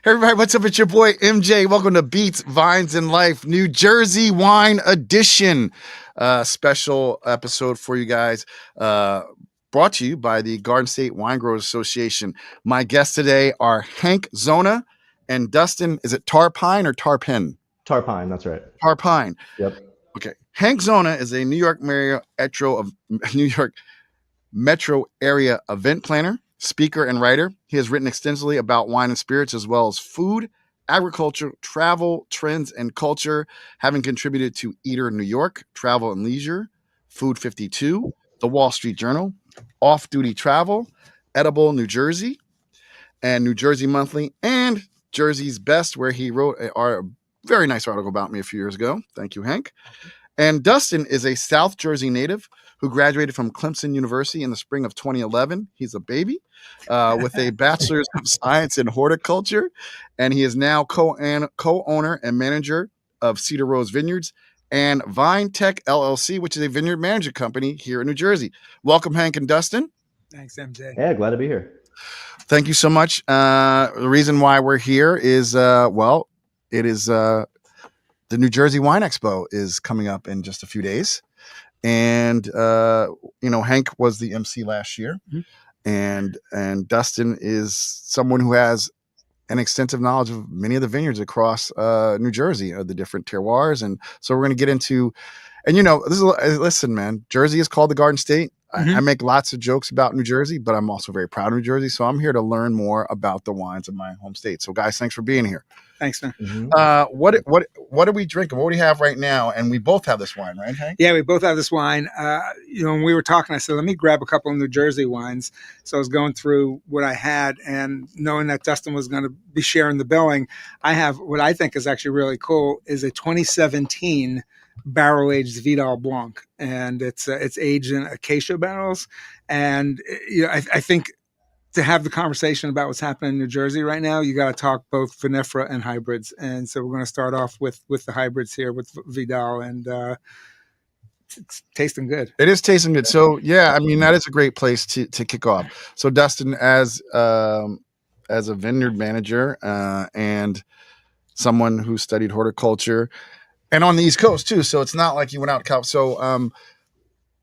Everybody, what's up? It's your boy MJ. Welcome to Beats, Vines, and Life, New Jersey Wine Edition. Special episode for you guys. Brought to you by the Garden State Wine Growers Association. My guests today are Hank Zona and Dustin. Is it Tarpine or Tarpin? Tarpine, that's right. Tarpine. Yep. Okay. Hank Zona is a New York Metro area event planner, speaker, and writer. He has written extensively about wine and spirits, as well as food, agriculture, travel, trends, and culture, having contributed to Eater New York, Travel and Leisure, Food 52, The Wall Street Journal, Off Duty Travel, Edible New Jersey, and New Jersey Monthly, and Jersey's Best, where he wrote a very nice article about me a few years ago. Thank you, Hank. And Dustin is a South Jersey native who graduated from Clemson University in the spring of 2011. He's a baby with a Bachelor's of Science in Horticulture, and he is now co-owner and manager of Cedar Rose Vineyards and Vine Tech LLC, which is a vineyard management company here in New Jersey. Welcome, Hank and Dustin. Thanks, MJ. Yeah, glad to be here. Thank you so much. The reason why we're here is, it is the New Jersey Wine Expo is coming up in just a few days. And, Hank was the MC last year. Mm-hmm. And Dustin is someone who has an extensive knowledge of many of the vineyards across New Jersey, the different terroirs. And so we're going to get into, listen, man, Jersey is called the Garden State. Mm-hmm. I make lots of jokes about New Jersey, but I'm also very proud of New Jersey. So I'm here to learn more about the wines of my home state. So guys, thanks for being here. Thanks, man. Mm-hmm. What are we drinking? What do we have right now? And we both have this wine, right, Hank? Yeah, we both have this wine. When we were talking, I said, let me grab a couple of New Jersey wines. So I was going through what I had, and knowing that Dustin was going to be sharing the billing, I have what I think is actually really cool is a 2017 barrel-aged Vidal Blanc, and it's aged in acacia barrels. And I think to have the conversation about what's happening in New Jersey right now, you got to talk both vinifera and hybrids. And so we're going to start off with the hybrids here with Vidal, and it's tasting good. It is tasting good. So yeah, I mean, that is a great place to kick off. So Dustin, as a vineyard manager and someone who studied horticulture, and on the East Coast too, so it's not like you went out. So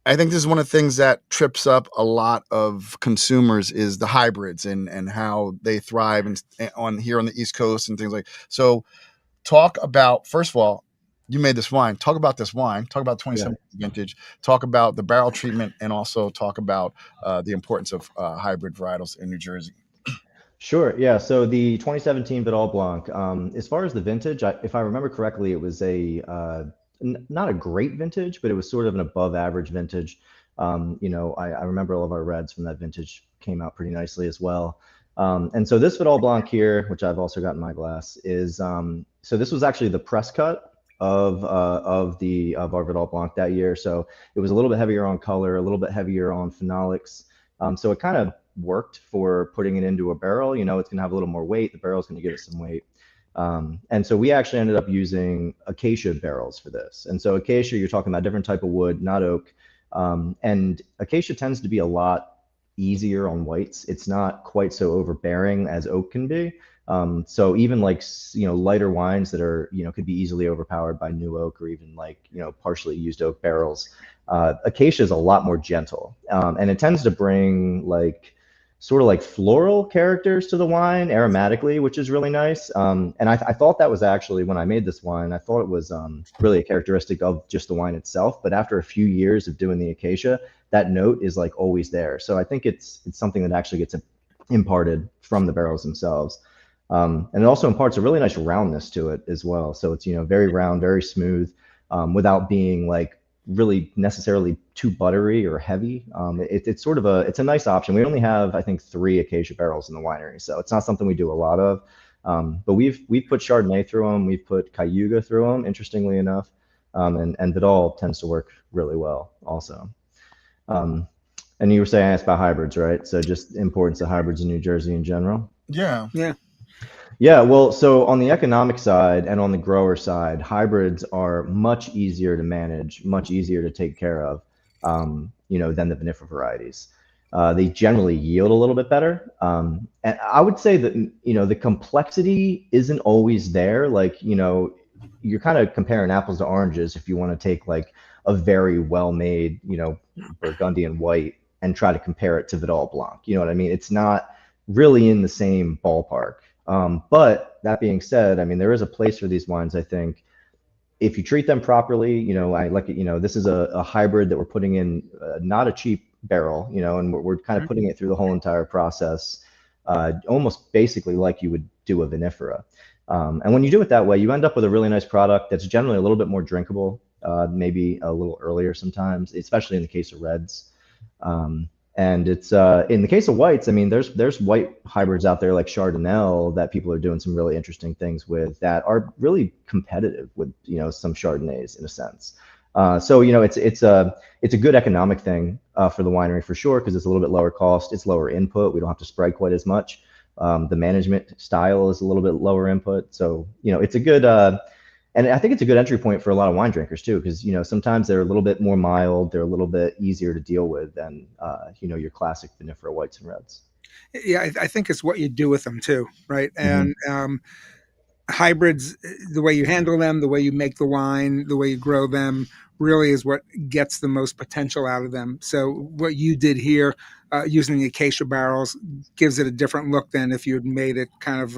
I think this is one of the things that trips up a lot of consumers is the hybrids and how they thrive here on the East Coast and things like. So talk about, first of all, you made this wine. Talk about this wine. Talk about 2017 vintage. Talk about the barrel treatment, and also talk about the importance of hybrid varietals in New Jersey. Sure. Yeah. So the 2017 Vidal Blanc, as far as the vintage, if I remember correctly, it was not a great vintage, but it was sort of an above average vintage. I remember all of our reds from that vintage came out pretty nicely as well. And so this Vidal Blanc here, which I've also got in my glass, is so this was actually the press cut of our Vidal Blanc that year. So it was a little bit heavier on color, a little bit heavier on phenolics. So it kind of worked for putting it into a barrel. It's going to have a little more weight. The barrel's going to give it some weight. And so we actually ended up using acacia barrels for this. And so acacia, you're talking about a different type of wood, not oak. And acacia tends to be a lot easier on whites. It's not quite so overbearing as oak can be. So even lighter wines that are, could be easily overpowered by new oak or even partially used oak barrels. Acacia is a lot more gentle. And it tends to bring sort of floral characters to the wine aromatically, which is really nice. And I thought that was actually, when I made this wine, I thought it was really a characteristic of just the wine itself. But after a few years of doing the acacia, that note is always there. So I think it's something that actually gets imparted from the barrels themselves. And it also imparts a really nice roundness to it as well. So it's, very round, very smooth, without being really necessarily too buttery or heavy. It's sort of it's a nice option. We only have, I think, 3 acacia barrels in the winery, so it's not something we do a lot of. But we've put Chardonnay through them, we've put Cayuga through them, interestingly enough, and Vidal tends to work really well also. And you were saying, I asked about hybrids, right? So just importance of hybrids in New Jersey in general. Yeah. Yeah, well, so on the economic side and on the grower side, hybrids are much easier to manage, much easier to take care of, than the vinifera varieties. They generally yield a little bit better. And I would say that, the complexity isn't always there. Like, you're kind of comparing apples to oranges if you want to take like a very well made, Burgundian white and try to compare it to Vidal Blanc. You know what I mean? It's not really in the same ballpark. But that being said, I mean, there is a place for these wines, I think. If you treat them properly, I like it. This is a hybrid that we're putting in, not a cheap barrel, and we're kind of putting it through the whole entire process, almost basically like you would do a vinifera. And when you do it that way, you end up with a really nice product that's generally a little bit more drinkable, maybe a little earlier sometimes, especially in the case of reds. And it's in the case of whites, I mean, there's white hybrids out there like Chardonnay that people are doing some really interesting things with that are really competitive with some Chardonnays in a sense. So it's a good economic thing for the winery for sure, because it's a little bit lower cost, it's lower input, we don't have to spread quite as much. The management style is a little bit lower input, so it's a good. And I think it's a good entry point for a lot of wine drinkers too, because sometimes they're a little bit more mild, they're a little bit easier to deal with than your classic vinifera whites and reds. Yeah, I think it's what you do with them too, right? And hybrids, the way you handle them, the way you make the wine, the way you grow them, really is what gets the most potential out of them. So what you did here, using the acacia barrels, gives it a different look than if you had made it kind of,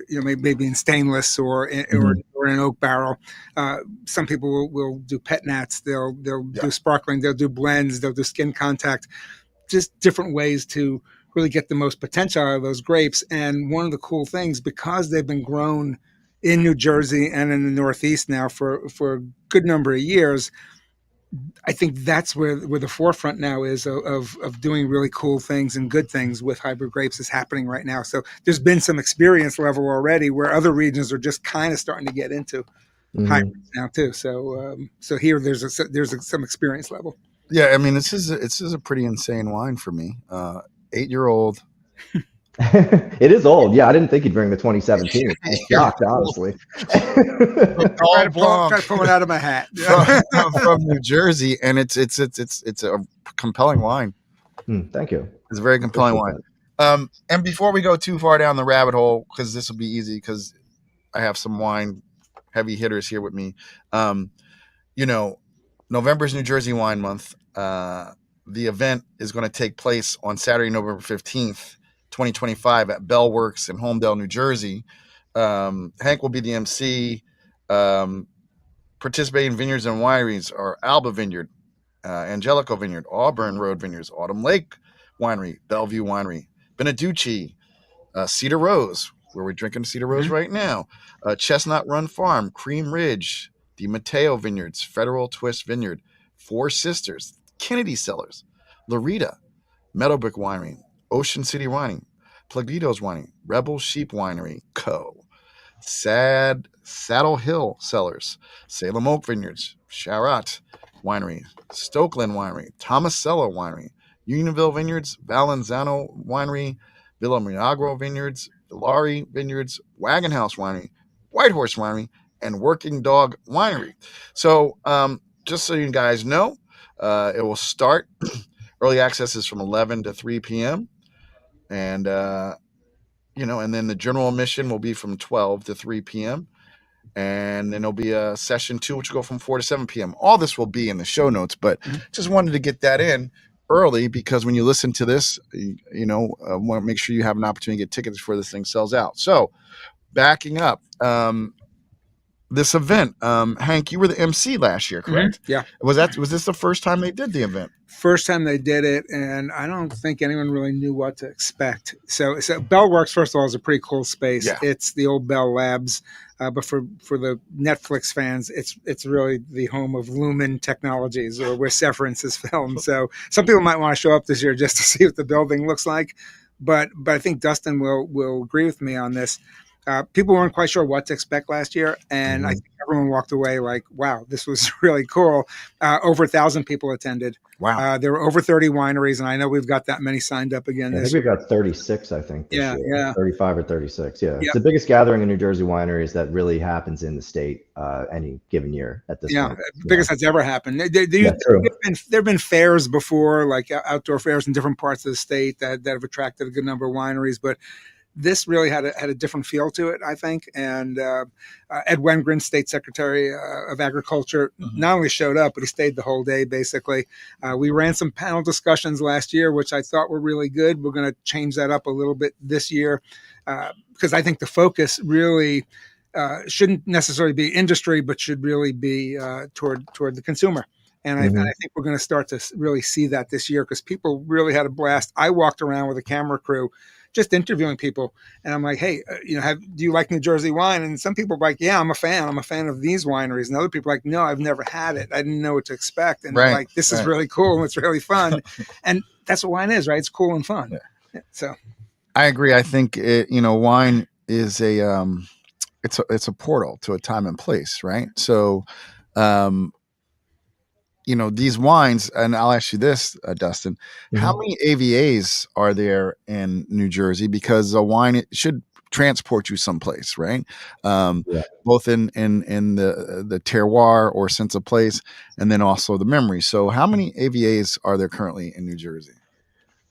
maybe in stainless or in an oak barrel. Some people will do pet nats, they'll do sparkling, they'll do blends, they'll do skin contact, just different ways to really get the most potential out of those grapes. And one of the cool things, because they've been grown in New Jersey and in the Northeast now for a good number of years, I think that's where the forefront now is of doing really cool things and good things with hybrid grapes is happening right now. So there's been some experience level already where other regions are just kind of starting to get into hybrids now too. So here there's some experience level. Yeah, I mean, this is a pretty insane wine for me. 8-year-old. It is old. Yeah, I didn't think you'd bring the 2017. I'm shocked, honestly. Try to pull it out of my hat. from New Jersey, and it's a compelling wine. Thank you. It's a very compelling wine. And before we go too far down the rabbit hole, because this will be easy, because I have some wine heavy hitters here with me. November's New Jersey Wine Month. The event is going to take place on Saturday, November 15th, 2025 at Bell Works in Holmdel, New Jersey. Hank will be the MC. Participating vineyards and wineries are Alba Vineyard, Angelico Vineyard, Auburn Road Vineyards, Autumn Lake Winery, Bellevue Winery, Beneducci, Cedar Rose, where we're drinking Cedar Rose right now, Chestnut Run Farm, Cream Ridge, the Mateo Vineyards, Federal Twist Vineyard, Four Sisters, Kennedy Cellars, Loretta, Meadowbrook Winery, Ocean City Winery, Plagitos Winery, Rebel Sheep Winery Co., Saddle Hill Cellars, Salem Oak Vineyards, Charlotte Winery, Stokeland Winery, Tomasello Winery, Unionville Vineyards, Valenzano Winery, Villa Milagro Vineyards, Villari Vineyards, Wagon House Winery, Whitehorse Winery, and Working Dog Winery. So just so you guys know, it will start. Early access is from 11 to 3 p.m. And, and then the general admission will be from 12 to 3 p.m. And then there'll be a session 2, which will go from 4 to 7 p.m. All this will be in the show notes, but just wanted to get that in early, because when you listen to this, want to make sure you have an opportunity to get tickets before this thing sells out. So backing up, this event, Hank, you were the MC last year, correct? Yeah. Was this the first time they did the event? First time they did it, and I don't think anyone really knew what to expect. So Bell Works, first of all, is a pretty cool space. Yeah. It's the old Bell Labs, but for the Netflix fans, it's really the home of Lumen Technologies, or where Severance is filmed. So some people might want to show up this year just to see what the building looks like. But I think Dustin will agree with me on this. People weren't quite sure what to expect last year, and I think everyone walked away like, "Wow, this was really cool." Over 1,000 people attended. Wow. There were over 30 wineries, and I know we've got that many signed up again I this think year. we've got 36, I think, this Yeah, year. yeah. 35 or 36. Yeah. Yeah. It's the biggest gathering of New Jersey wineries that really happens in the state any given year at this Yeah, point. biggest that's ever happened. Yeah, true. There have been fairs before, like outdoor fairs in different parts of the state that have attracted a good number of wineries, but this really had a different feel to it, I think. And Ed Wengren, State Secretary of Agriculture, not only showed up, but he stayed the whole day, basically. We ran some panel discussions last year, which I thought were really good. We're going to change that up a little bit this year because I think the focus really shouldn't necessarily be industry, but should really be toward the consumer. And I think we're going to start to really see that this year because people really had a blast. I walked around with a camera crew just interviewing people. And I'm like, hey, do you like New Jersey wine? And some people are like, yeah, I'm a fan. I'm a fan of these wineries. And other people are like, no, I've never had it. I didn't know what to expect. And they're like, this is really cool. And it's really fun. And that's what wine is, right? It's cool and fun. Yeah. So I agree. I think wine is it's a portal to a time and place, right? So, these wines, and I'll ask you this, Dustin, how many AVAs are there in New Jersey? Because a wine should transport you someplace, right? Both in the terroir or sense of place, and then also the memory. So how many AVAs are there currently in New Jersey?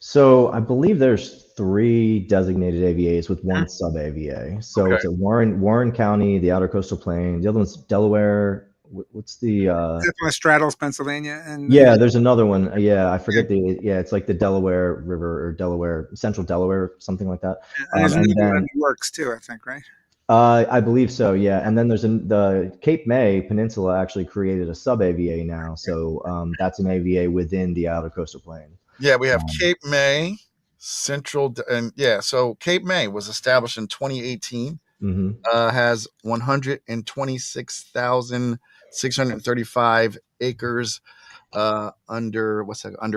So I believe there's 3 designated AVAs with 1 sub AVA. So it's at Warren County, the Outer Coastal Plain. The other one's Delaware. What's the Straddles, Pennsylvania, and there's another one. I forget it's like the Delaware River or Delaware, Central Delaware, something like that. And then it works too, I think, right? I believe so, yeah. And then there's the Cape May Peninsula actually created a sub AVA now, so that's an AVA within the Outer Coastal Plain. Yeah, we have Cape May, Central, and so Cape May was established in 2018. Has 126,635 acres under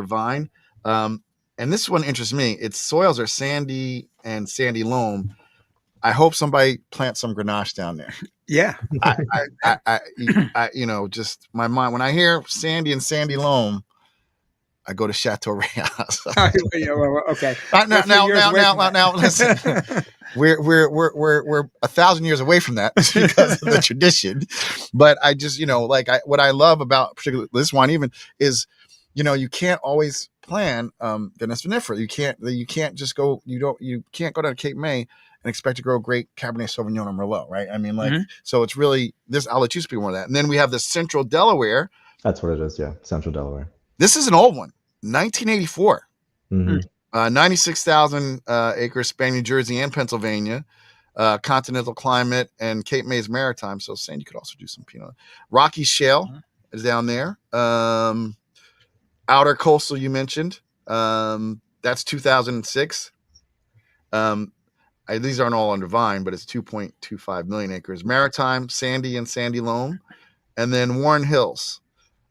vine. And this one interests me. Its soils are sandy and sandy loam. I hope somebody plants some Grenache down there. Yeah. I just my mind when I hear sandy and sandy loam, I go to Chateau Reyes. Okay. Now, listen. We're 1,000 years away from that because of the tradition. But I just, what I love about particularly this wine even is, you can't always plan Vinifera vinifera. You can't just go. You can't go down to Cape May and expect to grow great Cabernet Sauvignon or Merlot, right? I mean, so it's really this. I'll let you speak more of that. And then we have the Central Delaware. That's what it is. Yeah, Central Delaware. This is an old one, 1984. 96,000 acres spanning New Jersey and Pennsylvania, continental climate, and Cape May's maritime. So saying you could also do some Pinot. Rocky Shale is down there. Outer Coastal, you mentioned. That's 2006. These aren't all under vine, but it's 2.25 million acres. Maritime, sandy and sandy loam. And then Warren Hills,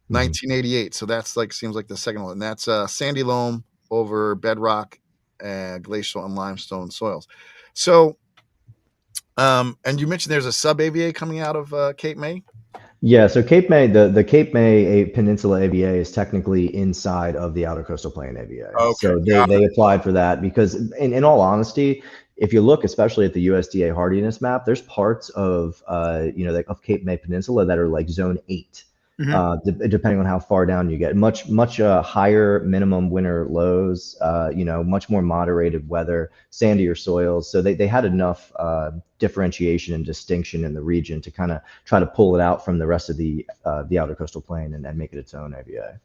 1988. So that's seems like the second one. And that's sandy loam over bedrock, glacial, and limestone soils. So, and you mentioned there's a sub AVA coming out of Cape May. Yeah, so Cape May, the Cape May Peninsula AVA is technically inside of the Outer Coastal Plain AVA. Okay. So they applied for that because, in all honesty, if you look especially at the USDA hardiness map, there's parts of of Cape May Peninsula that are like zone 8. Depending on how far down you get, much higher minimum winter lows, much more moderated weather, sandier soils. So they had enough differentiation and distinction in the region to kind of try to pull it out from the rest of the Outer Coastal Plain and make it its own AVA.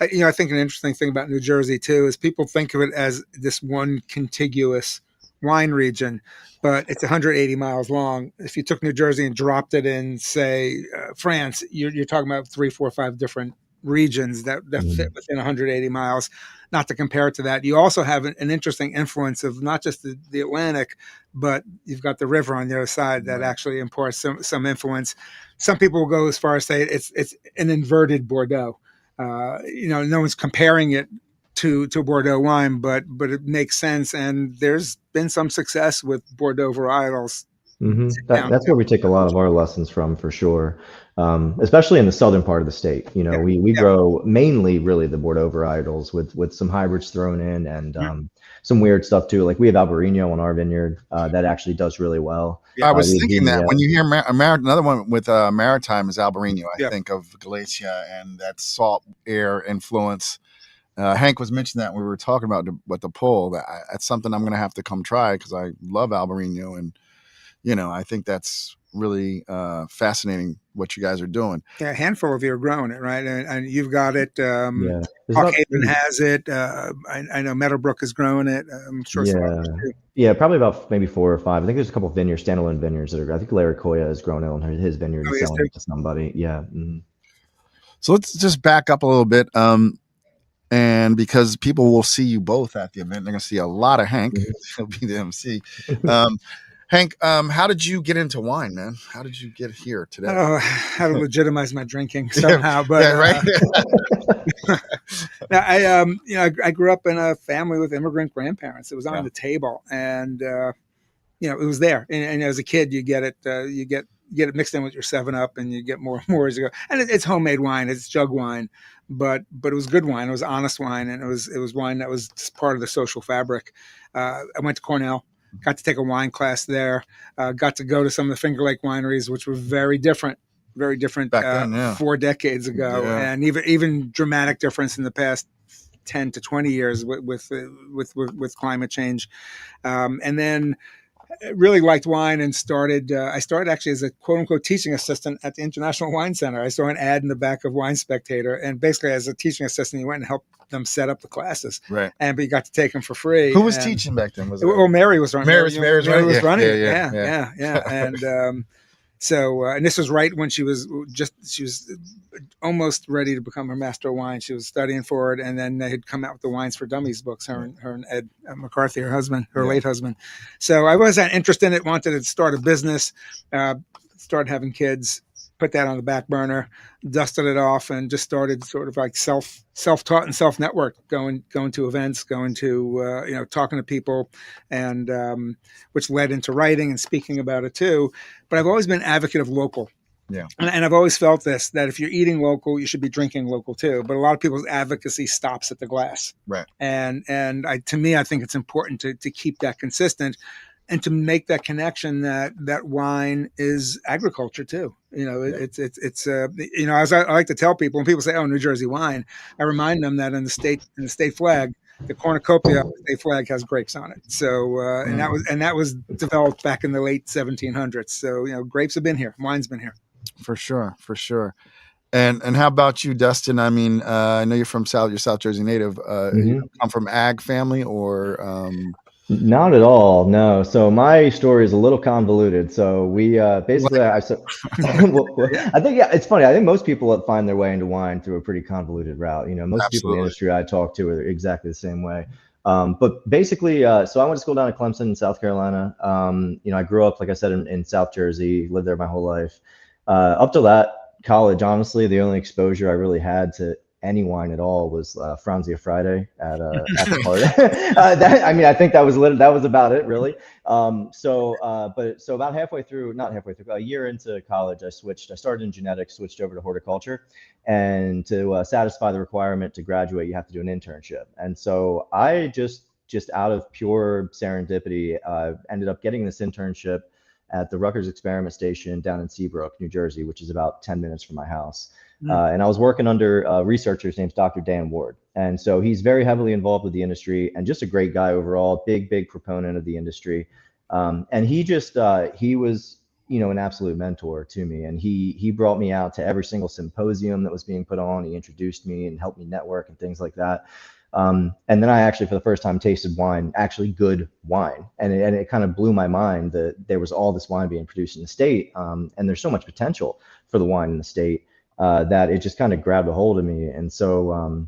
I think an interesting thing about New Jersey too is people think of it as this one contiguous wine region, but it's 180 miles long. If you took New Jersey and dropped it in, say, France, you're talking about 3, 4, 5 different regions that fit within 180 miles. Not to compare it to that, you also have an interesting influence of not just the Atlantic, but you've got the river on the other side that actually imparts some influence. Some people will go as far as say it's an inverted Bordeaux. No one's comparing it to Bordeaux wine, but it makes sense. And there's been some success with Bordeaux varietals sit That, down. that's where we take a lot of our lessons from, for sure. Especially in the southern part of the state. You know, Yeah, we yeah. grow mainly really the Bordeaux varietals with some hybrids thrown in and Mhm. some weird stuff too. Like we have Albarino on our vineyard that actually does really well. I was We have thinking that Viognier. when you hear another one with Maritime is Albarino, I Yeah. think of Galicia and that salt air influence. Hank was mentioning that when we were talking about with the poll. That's something I'm going to have to come try because I love Albarino, and I think that's really fascinating what you guys are doing. Yeah, a handful of you are growing it, right? And you've got it. Yeah, there's about Hawkhaven has it. I know Meadowbrook is growing it. I'm sure some yeah, others too. yeah, probably about maybe 4 or 5. I think there's a couple of vineyards, standalone vineyards that are. I think Larry Koya has grown it on his vineyard Oh, and yes, selling too. it to somebody. Yeah. So let's just back up a little bit. And because people will see you both at the event, they're going to see a lot of Hank. He'll be the MC. Hank, how did you get into wine, man? How did you get here today? Oh, how to legitimize my drinking somehow, but yeah, right. now I grew up in a family with immigrant grandparents. It was on the table, and it was there. And as a kid, you get it, you get it mixed in with your 7-Up, and you get more and more as you go. And it's homemade wine, it's jug wine, but it was good wine. It was honest wine, and it was wine that was just part of the social fabric. I went to Cornell. Got to take a wine class there. Got to go to some of the Finger Lake wineries, which were very different Back then, 4 decades ago, and even dramatic difference in the past 10 to 20 years with climate change. And then really liked wine and I started actually as a quote unquote teaching assistant at the International Wine Center. I saw an ad in the back of Wine Spectator, and basically as a teaching assistant, you went and helped them set up the classes. Right. But you got to take them for free. Who was teaching back then? Mary was running. Mary was running. Yeah. And and this was right when she was almost ready to become her master of wine. She was studying for it, and then they had come out with the Wines for Dummies books, her and Ed McCarthy, her husband, her late husband. So I was that interested in it, wanted to start a business, started having kids, put that on the back burner, dusted it off, and just started sort of like self-taught and self-network, going to events, going to talking to people, and which led into writing and speaking about it too. But I've always been an advocate of local. Yeah. And I've always felt that if you're eating local, you should be drinking local too. But a lot of people's advocacy stops at the glass. Right. And to me, I think it's important to keep that consistent and to make that connection that wine is agriculture too. It's as I like to tell people, when people say, "Oh, New Jersey wine," I remind them that in the state flag, the cornucopia state flag has grapes on it. So and that was developed back in the late 1700s. So grapes have been here, wine's been here. For sure. And how about you, Dustin? I mean, I know you're South Jersey native. You come from ag family or? Not at all, no. So my story is a little convoluted. So we basically, I think, it's funny. I think most people find their way into wine through a pretty convoluted route. Most people in the industry I talk to are exactly the same way. But basically, so I went to school down at Clemson in South Carolina. I grew up, like I said, in South Jersey, lived there my whole life. Up till that college, honestly, the only exposure I really had to any wine at all was Franzia Friday at the party. I think that was about it, really. So about a year into college, I started in genetics, switched over to horticulture, and to satisfy the requirement to graduate, you have to do an internship. And so I just out of pure serendipity, ended up getting this internship at the Rutgers Experiment Station down in Seabrook, New Jersey, which is about 10 minutes from my house. And I was working under a researcher named Dr. Dan Ward. And so he's very heavily involved with the industry and just a great guy overall, big proponent of the industry. And he was, an absolute mentor to me. And he brought me out to every single symposium that was being put on. He introduced me and helped me network and things like that. And then I actually, for the first time, tasted wine, actually good wine. And it kind of blew my mind that there was all this wine being produced in the state. And there's so much potential for the wine in the state. That it just kind of grabbed a hold of me. And so,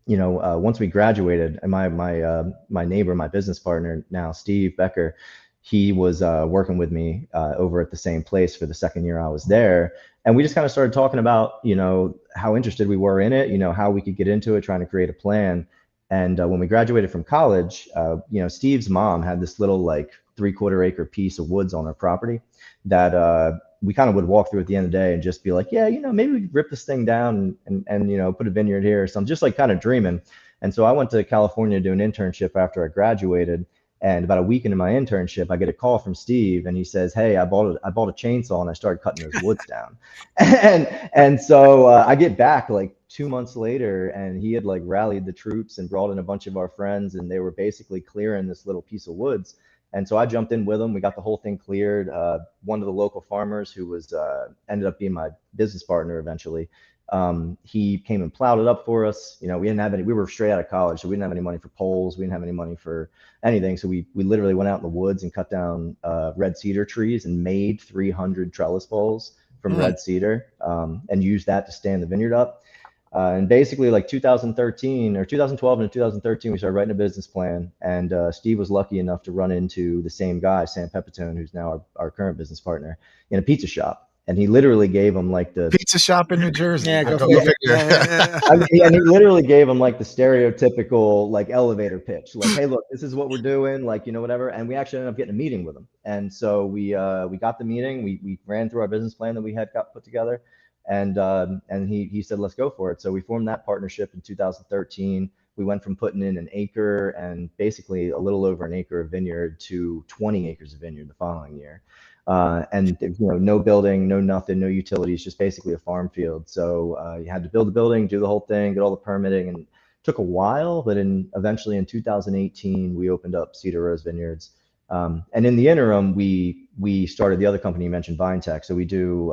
once we graduated, and my neighbor, my business partner now, Steve Becker, he was working with me over at the same place for the second year I was there. And we just kind of started talking about, how interested we were in it, how we could get into it, trying to create a plan. And when we graduated from college, Steve's mom had this little 3/4 acre piece of woods on our property that we kind of would walk through at the end of the day and just be like, yeah, maybe we could rip this thing down and put a vineyard here or something, just like kind of dreaming. And so I went to California to do an internship after I graduated. And about a week into my internship, I get a call from Steve, and he says, "Hey, I bought a chainsaw, and I started cutting those woods down." And so I get back like 2 months later, and he had like rallied the troops and brought in a bunch of our friends, and they were basically clearing this little piece of woods. And so I jumped in with them. We got the whole thing cleared. One of the local farmers, who was ended up being my business partner eventually, he came and plowed it up for us. We didn't have any. We were straight out of college, so we didn't have any money for poles. We didn't have any money for anything. So we literally went out in the woods and cut down red cedar trees and made 300 trellis poles from red cedar, and used that to stand the vineyard up. And basically, like 2013 or 2012 and 2013, we started writing a business plan. And Steve was lucky enough to run into the same guy, Sam Pepitone, who's now our current business partner, in a pizza shop. And he literally gave him like the pizza shop in New Jersey. Yeah, Go figure. figure. and he literally gave him like the stereotypical like elevator pitch, like, "Hey, look, this is what we're doing," like, whatever. And we actually ended up getting a meeting with him. And so we got the meeting. We ran through our business plan that we had got put together, and he said, "Let's go for it." So we formed that partnership in 2013. We went from putting in an acre and basically a little over an acre of vineyard to 20 acres of vineyard the following year. And no building, no nothing, no utilities, just basically a farm field. So you had to build the building, do the whole thing, get all the permitting, and it took a while. But eventually in 2018, we opened up Cedar Rose Vineyards. And in the interim, we started the other company you mentioned, VineTech. So we do.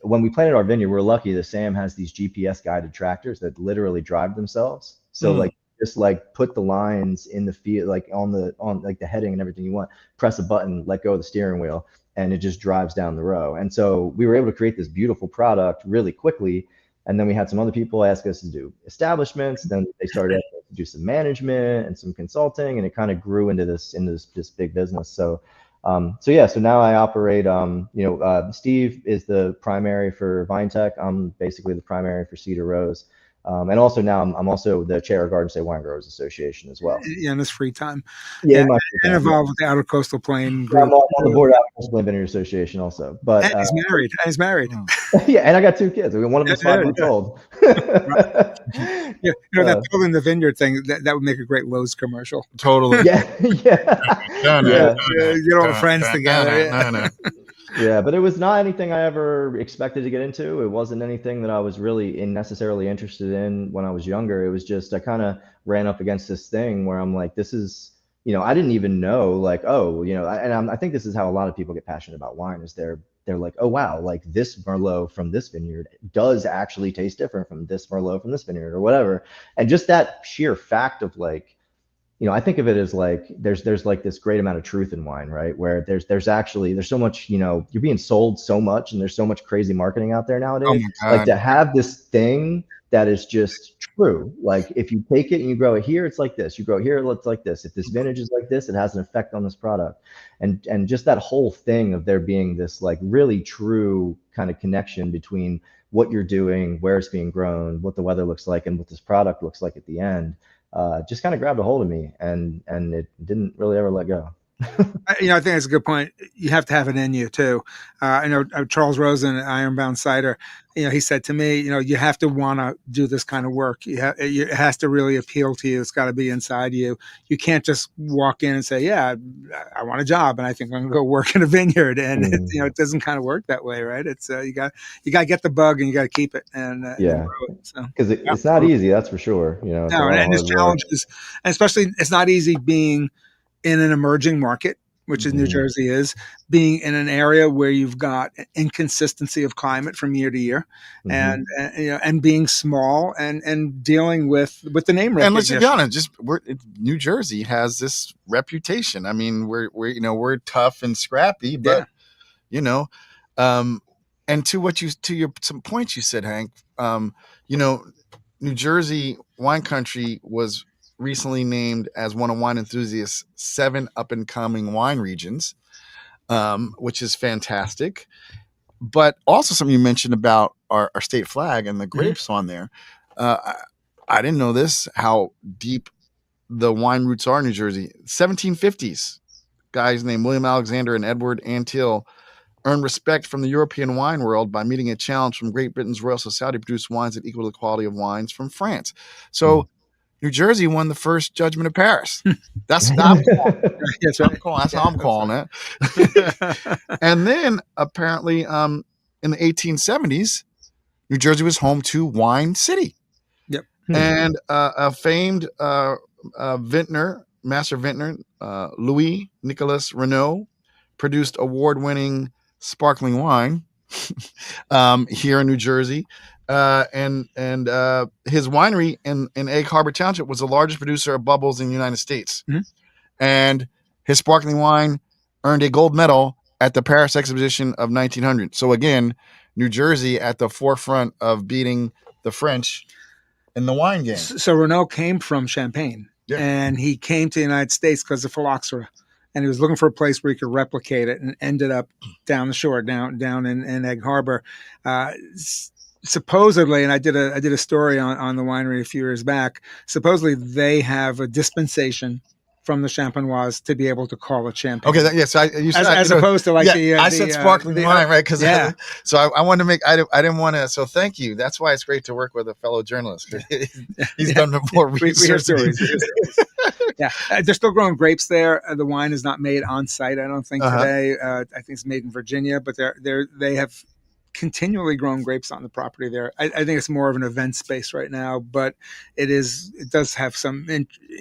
When we planted our vineyard, we're lucky that Sam has these GPS guided tractors that literally drive themselves. So just like put the lines in the field, like on like the heading and everything you want, press a button, let go of the steering wheel, and it just drives down the row. And so we were able to create this beautiful product really quickly. And then we had some other people ask us to do establishments. Then they started to do some management and some consulting, and it kind of grew into this big business. So now I operate, Steve is the primary for VineTech. I'm basically the primary for Cedar Rose. And also now I'm also the chair of Garden State Wine Growers Association as well. Yeah, in this free time. Yeah, and involved with the Outer Coastal Plain group. I'm on the board of the Outer Coastal Plain Vineyard Association also. But and he's married. Yeah, and I got 2 kids. One of them's 5 months old. That building the vineyard thing, that would make a great Lowe's commercial. Totally. Yeah. Get all the friends together. Yeah, but it was not anything I ever expected to get into. It wasn't anything that I was really necessarily interested in when I was younger. It was just I kind of ran up against this thing where I'm like, this is, I didn't even know, like, I think this is how a lot of people get passionate about wine, is they're like, oh wow, like this Merlot from this vineyard does actually taste different from this Merlot from this vineyard or whatever. And just that sheer fact of like, I think of it as like there's like this great amount of truth in wine, right? Where there's so much, you're being sold so much, and there's so much crazy marketing out there nowadays. Oh my God. Like to have this thing that is just true. Like if you take it and you grow it here, it's like this. You grow it here, it's like this. If this vintage is like this, it has an effect on this product. And just that whole thing of there being this like really true kind of connection between what you're doing, where it's being grown, what the weather looks like, and what this product looks like at the end. Just kind of grabbed a hold of me, and it didn't really ever let go. I think that's a good point. You have to have it in you too. I know Charles Rosen at Ironbound Cider, he said to me, you have to want to do this kind of work. It has to really appeal to you. It's got to be inside you. You can't just walk in and say, yeah, I want a job and I think I'm going to go work in a vineyard. And it doesn't kind of work that way, right? It's you got to get the bug and you got to keep it. And because it's not easy, that's for sure. No, and there's challenges, and especially it's not easy being in an emerging market, which is New Jersey is, being in an area where you've got inconsistency of climate from year to year, and being small and dealing with the name recognition. And let's be honest, New Jersey has this reputation. I mean, we're tough and scrappy, but and to some points you said, Hank, New Jersey wine country was recently named as one of Wine Enthusiast's 7 up-and-coming wine regions, which is fantastic. But also something you mentioned about our state flag and the grapes on there. I didn't know this, how deep the wine roots are in New Jersey. 1750s guys named William Alexander and Edward Antill earned respect from the European wine world by meeting a challenge from Great Britain's Royal Society to produce wines that equal the quality of wines from France. So New Jersey won the first Judgment of Paris. That's how I'm calling it. And then apparently in the 1870s, New Jersey was home to Wine City. Yep. And a famed master vintner, Louis Nicolas Renaud, produced award-winning sparkling wine here in New Jersey. And his winery in Egg Harbor Township was the largest producer of bubbles in the United States. Mm-hmm. And his sparkling wine earned a gold medal at the Paris Exposition of 1900. So again, New Jersey at the forefront of beating the French in the wine game. So Renaud came from Champagne, and he came to the United States because of phylloxera, and he was looking for a place where he could replicate it, and ended up down the shore, down in Egg Harbor. Supposedly, and I did a story on the winery a few years back. Supposedly, they have a dispensation from the Champenoise to be able to call it champagne. Okay, as opposed to like I said sparkling wine, right? Because so I wanted to make. I didn't want to. So thank you. That's why it's great to work with a fellow journathink he's done more research. We hear stories. They're still growing grapes there. The wine is not made on site, I don't think today. I think it's made in Virginia, but they have continually grown grapes on the property there. I think it's more of an event space right now, but it does have some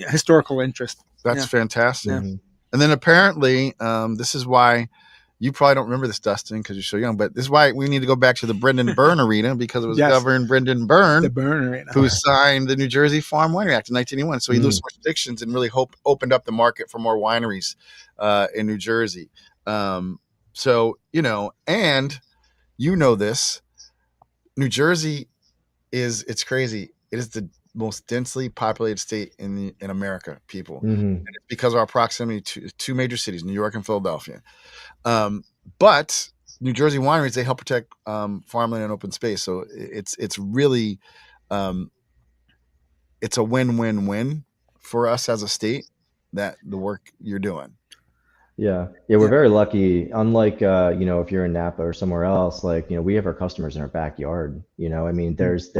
historical interest. That's fantastic. Yeah. And then apparently, this is why you probably don't remember this, Dustin, because you're so young, but this is why we need to go back to the Brendan Byrne Arena, because it was Governor Brendan Byrne, who signed the New Jersey Farm Winery Act in 1981. So he loosened restrictions and really opened up the market for more wineries in New Jersey. So, and this, New Jersey it's crazy. It is the most densely populated state in America, people. And it's because of our proximity to two major cities, New York and Philadelphia. But New Jersey wineries, they help protect farmland and open space. So it's really it's a win-win-win for us as a state, that the work you're doing. Yeah, we're very lucky. Unlike if you're in Napa or somewhere else, we have our customers in our backyard. I mean, there's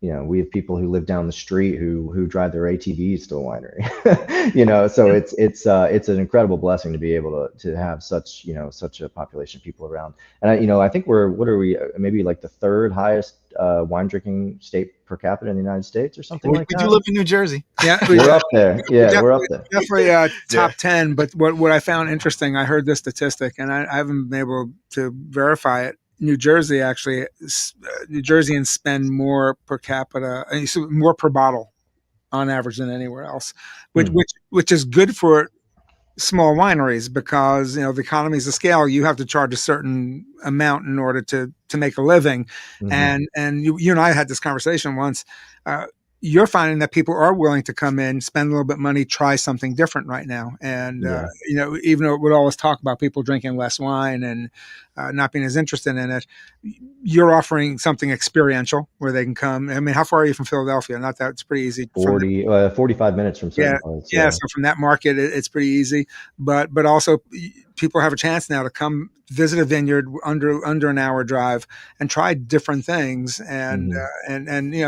we have people who live down the street who drive their ATVs to a winery. So it's an incredible blessing to be able to have such a population of people around. And I think we're maybe like the third highest wine drinking state per capita in the United States or something like that. We do live in New Jersey. Yeah, we're up there. Yeah, we're up there. Definitely top 10. But what I found interesting, I heard this statistic, and I haven't been able to verify it. New Jerseyans spend more per capita, more per bottle on average than anywhere else, which is good for small wineries, because the economies of scale, you have to charge a certain amount in order to make a living. And you and I had this conversation once. You're finding that people are willing to come in, spend a little bit of money, try something different right now. And, even though we'd always talk about people drinking less wine and not being as interested in it, you're offering something experiential where they can come. I mean, how far are you from Philadelphia? Not that it's pretty easy. 45 minutes from certain parts. Yeah. So from that market, it's pretty easy. But also people have a chance now to come visit a vineyard under an hour drive and try different things, and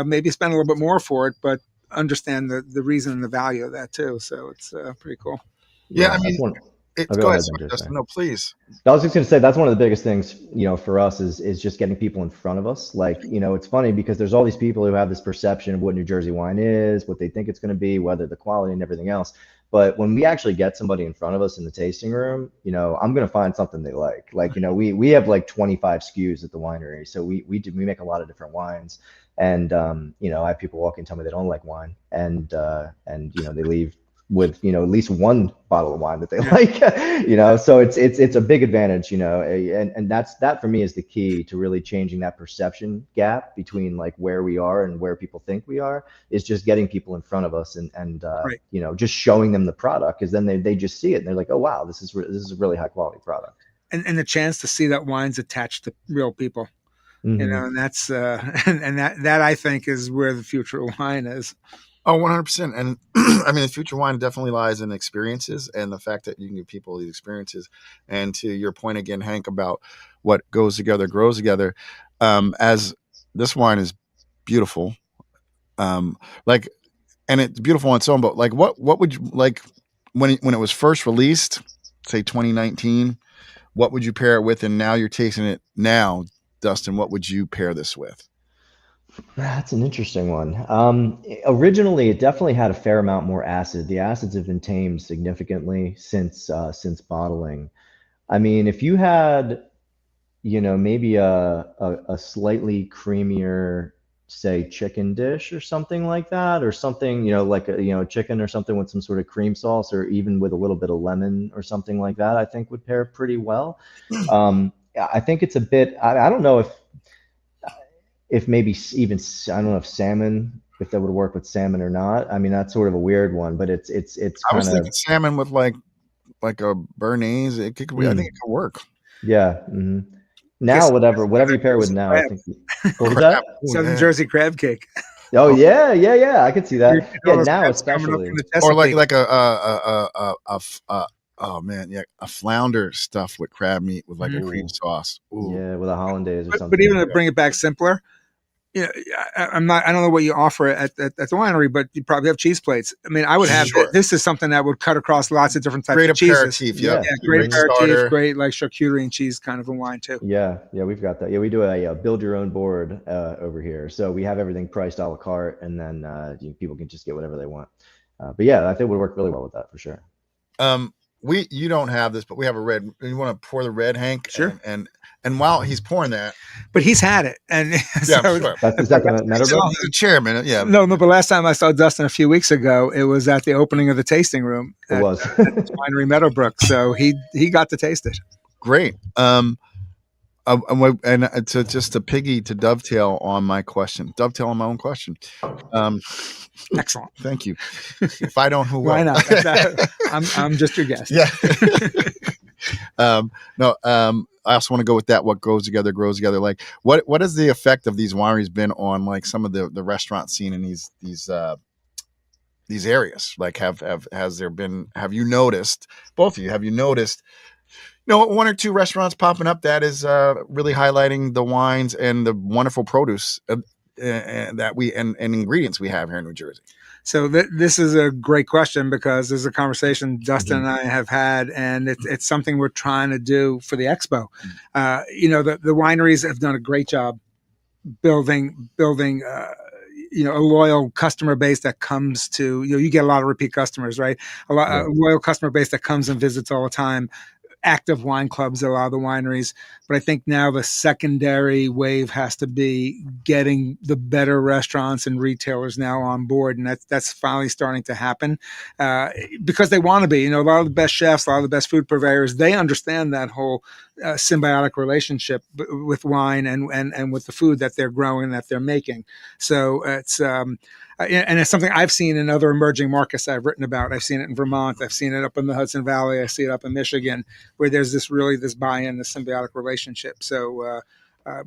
maybe spend a little bit more for it, but understand the reason and the value of that too. So it's pretty cool. Yeah, I mean, go ahead, Justin. No, please. I was just going to say that's one of the biggest things, for us is just getting people in front of us. It's funny because there's all these people who have this perception of what New Jersey wine is, what they think it's going to be, whether the quality and everything else. But when we actually get somebody in front of us in the tasting room, I'm going to find something they like. We have like 25 SKUs at the winery. So we make a lot of different wines. And, I have people walk in and tell me they don't like wine. And they leave with, at least one bottle of wine that they like, so it's a big advantage, and that for me is the key to really changing that perception gap between like where we are and where people think we are, is just getting people in front of us and just showing them the product, because then they just see it and they're like, oh, wow, this is a really high quality product. And the chance to see that wine's attached to real people, and that's, and that I think is where the future of wine is. Oh, 100%. And I mean, the future wine definitely lies in experiences and the fact that you can give people these experiences. And to your point again, Hank, about what goes together, grows together. As this wine is beautiful, um, like, and it's beautiful on its own, but like, what would you like when it was first released, say 2019, what would you pair it with? And now you're tasting it now, Dustin, what would you pair this with? That's an interesting one. Originally, it definitely had a fair amount more acid. The acids have been tamed significantly since bottling. I mean, if you had, maybe a slightly creamier, say, chicken dish or something like that, or something, like chicken or something with some sort of cream sauce, or even with a little bit of lemon or something like that, I think would pair pretty well. Yeah, I think it's a bit. I don't know if maybe even I don't know if salmon, if that would work with salmon or not. I mean, that's sort of a weird one, but it's I was kind thinking of salmon with like a béarnaise. I think it could work. yeah. Now, Guess whatever you pair with Jersey now, I crab, think. What was Crap. that? Oh, Southern yeah. Jersey crab cake. Oh Oh, yeah, I could see You that. get Yeah, all those now crabs coming up especially. from the or like Chesapeake. oh man, yeah, a flounder stuffed with crab meat with like a cream Ooh, sauce. Ooh, yeah, with a hollandaise or But even something. to bring it back simpler, yeah, I'm not. I don't know what you offer at the winery, but you probably have cheese plates. I mean, I would have sure. this is something that would cut across lots of different types Great of cheeses. aperitif. Yep. Yeah. Yeah, great Great aperitif, starter. great like charcuterie and cheese kind of a wine too. Yeah, we've got that. Yeah, we do a build your own board over here. So we have everything priced a la carte, and then people can just get whatever they want. But yeah, I think it would work really well with that for sure. You don't have this, but we have a red. You want to pour the red, Hank? Sure. And while he's pouring that, But he's had it, and yeah, so I'm sure. Is that the Meadowbrook? He's a chairman. Yeah, no. But last time I saw Dustin a few weeks ago, it was at the opening of the tasting room It at was. Winery Meadowbrook. So he got to taste it. great. To just to dovetail on my own question. Excellent. Thank you. If I don't, who will? Why not? I'm just your guest. Yeah. No. I also want to go with that. What goes together grows together. Like, what has the effect of these wineries been on like some of the restaurant scene in these areas? Like, have you noticed, both of you? Have you noticed? One or two restaurants popping up that is really highlighting the wines and the wonderful produce and ingredients we have here in New Jersey. So this is a great question because there's a conversation Dustin and I have had, and it's something we're trying to do for the expo. The wineries have done a great job building a loyal customer base that comes to you get a lot of repeat customers, right? A loyal customer base that comes and visits all the time. Active wine clubs at a lot of the wineries. But I think now the secondary wave has to be getting the better restaurants and retailers now on board. And that's finally starting to happen because they want to be. A lot of the best chefs, a lot of the best food purveyors, they understand that whole symbiotic relationship with wine and with the food that they're growing, that they're making. So it's and it's something I've seen in other emerging markets I've written about. I've seen it in Vermont. I've seen it up in the Hudson Valley. I see it up in Michigan, where there's this buy-in, this symbiotic relationship. So I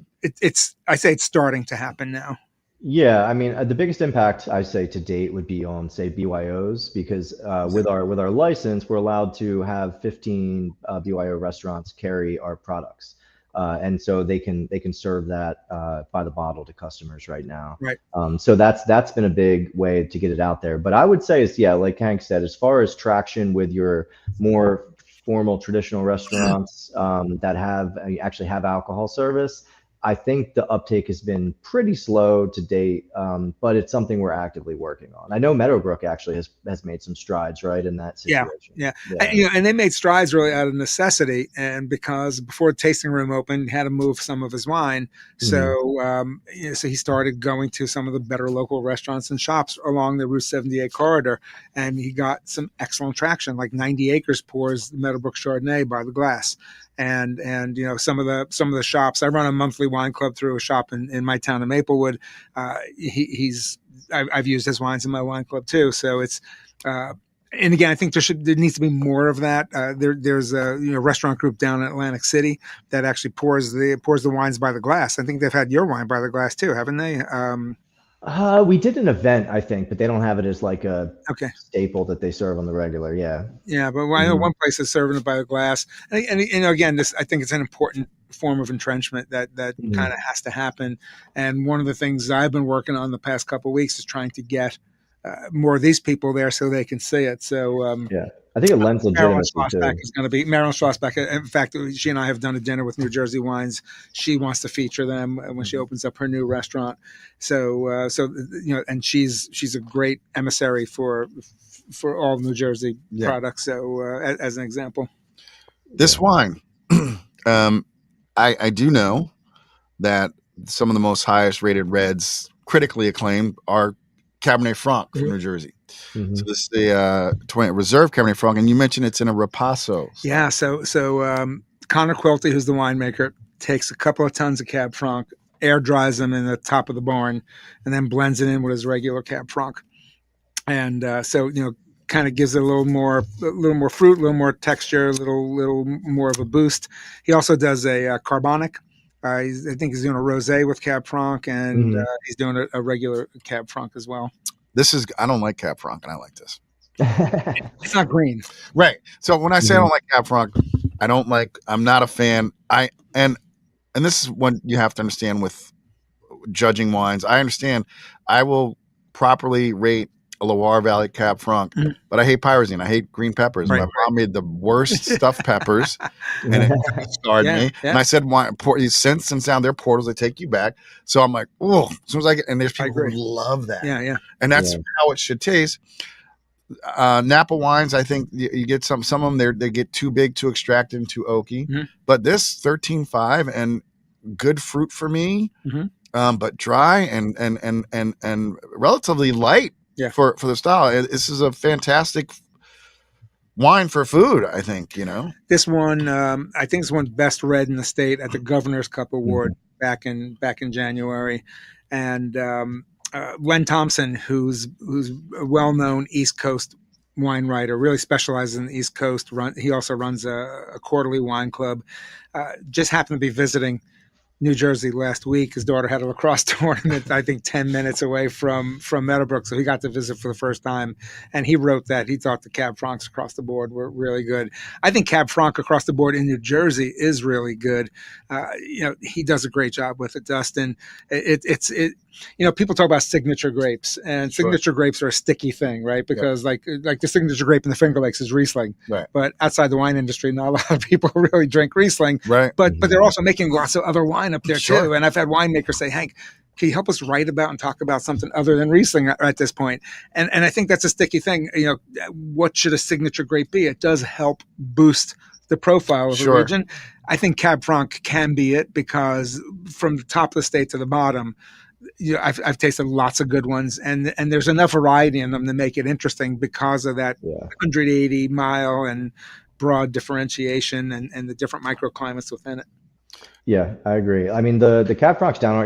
say it's starting to happen now. Yeah, I mean, the biggest impact I say to date would be on, say, BYOs, because with our license, we're allowed to have 15 BYO restaurants carry our products, and so they can serve that by the bottle to customers right now. Right. So that's been a big way to get it out there. But I would say like Hank said, as far as traction with your more formal traditional restaurants that actually have alcohol service, I think the uptake has been pretty slow to date, but it's something we're actively working on. I know Meadowbrook actually has made some strides, right, in that situation. Yeah. And they made strides really out of necessity, and because before the tasting room opened, he had to move some of his wine. So, so he started going to some of the better local restaurants and shops along the Route 78 corridor, and he got some excellent traction. Like 90 Acres pours Meadowbrook Chardonnay by the glass. And some of the shops. I run a monthly wine club through a shop in my town of Maplewood. I've used his wines in my wine club too. So it's and again, I think there needs to be more of that. There's a restaurant group down in Atlantic City that actually pours the wines by the glass. I think they've had your wine by the glass too, haven't they? We did an event, I think, but they don't have it as like a Okay. staple that they serve on the regular. Yeah. Yeah, but I know Hmm. one place is serving it by the glass, and again, this I think it's an important form of entrenchment that kind Hmm. of has to happen. And one of the things I've been working on the past couple of weeks is trying to get more of these people there so they can see it. So Yeah. I think it lends Marilyn legitimacy Schlossback too. is going to be Marilyn Schlossback. In fact, she and I have done a dinner with New Jersey Wines. She wants to feature them when she opens up her new restaurant. So and she's a great emissary for all New Jersey Yeah. products. So as an example, This Yeah. wine, I do know that some of the most highest rated reds, critically acclaimed, are Cabernet Franc from Mhm. New Jersey. So Hmm. this is the 20 Reserve Cabernet Franc, and you mentioned it's in a Ripasso style. yeah. So Connor Quilty, who's the winemaker, takes a couple of tons of Cab Franc, air dries them in the top of the barn, and then blends it in with his regular Cab Franc. And kind of gives it a little more fruit, a little more texture, a little more of a boost. He also does a carbonic. I think he's doing a rosé with Cab Franc, and Hmm. he's doing a regular Cab Franc as well. I don't like Cab Franc, and I like this. It's not green. Right. So when I say I Hmm. don't like Cab Franc, I'm not a fan. And this is what you have to understand with judging wines. I understand. I will properly rate a Loire Valley Cab Franc, Mhm. but I hate pyrazine. I hate green peppers. Right. My mom made the worst stuffed peppers, and it really scarred Yeah. me. Yeah. And I said, "Why? Since down their portals, they take you back." So I'm like, "Oh!" As soon as I get, and there's I people who agree. love that, Yeah. Yeah. and that's Yeah. how it should taste. Napa wines, I think you get some of them. They get too big, too extracted, and too oaky. Mhm. But this 13.5 and good fruit for me, Mhm. but dry and relatively light Yeah. for the style. This is a fantastic wine for food. I think This one, I think, is one best read in the state at the Governor's Cup Award Hmm. back in January, and Len Thompson, who's a well-known East Coast wine writer, really specializes in the East Coast. He also runs a quarterly wine club. Just happened to be visiting New Jersey last week. His daughter had a lacrosse tournament, I think 10 minutes away from Meadowbrook. So he got to visit for the first time. And he wrote that he thought the Cab Francs across the board were really good. I think Cab Franc across the board in New Jersey is really good. He does a great job with it, Dustin. People talk about signature grapes, and Sure. signature grapes are a sticky thing, right? Because like the signature grape in the Finger Lakes is Riesling. Right. But outside the wine industry, not a lot of people really drink Riesling. Right. But they're also making lots of other wine up there Sure. too. And I've had winemakers say, Hank, can you help us write about and talk about something other than Riesling at this point? And I think that's a sticky thing. What should a signature grape be? It does help boost the profile of Sure. a region. I think Cab Franc can be it because from the top of the state to the bottom, I've tasted lots of good ones, and there's enough variety in them to make it interesting because of that Yeah. 180 mile and broad differentiation and the different microclimates within it. Yeah, I agree. I mean, the Cab Francs down,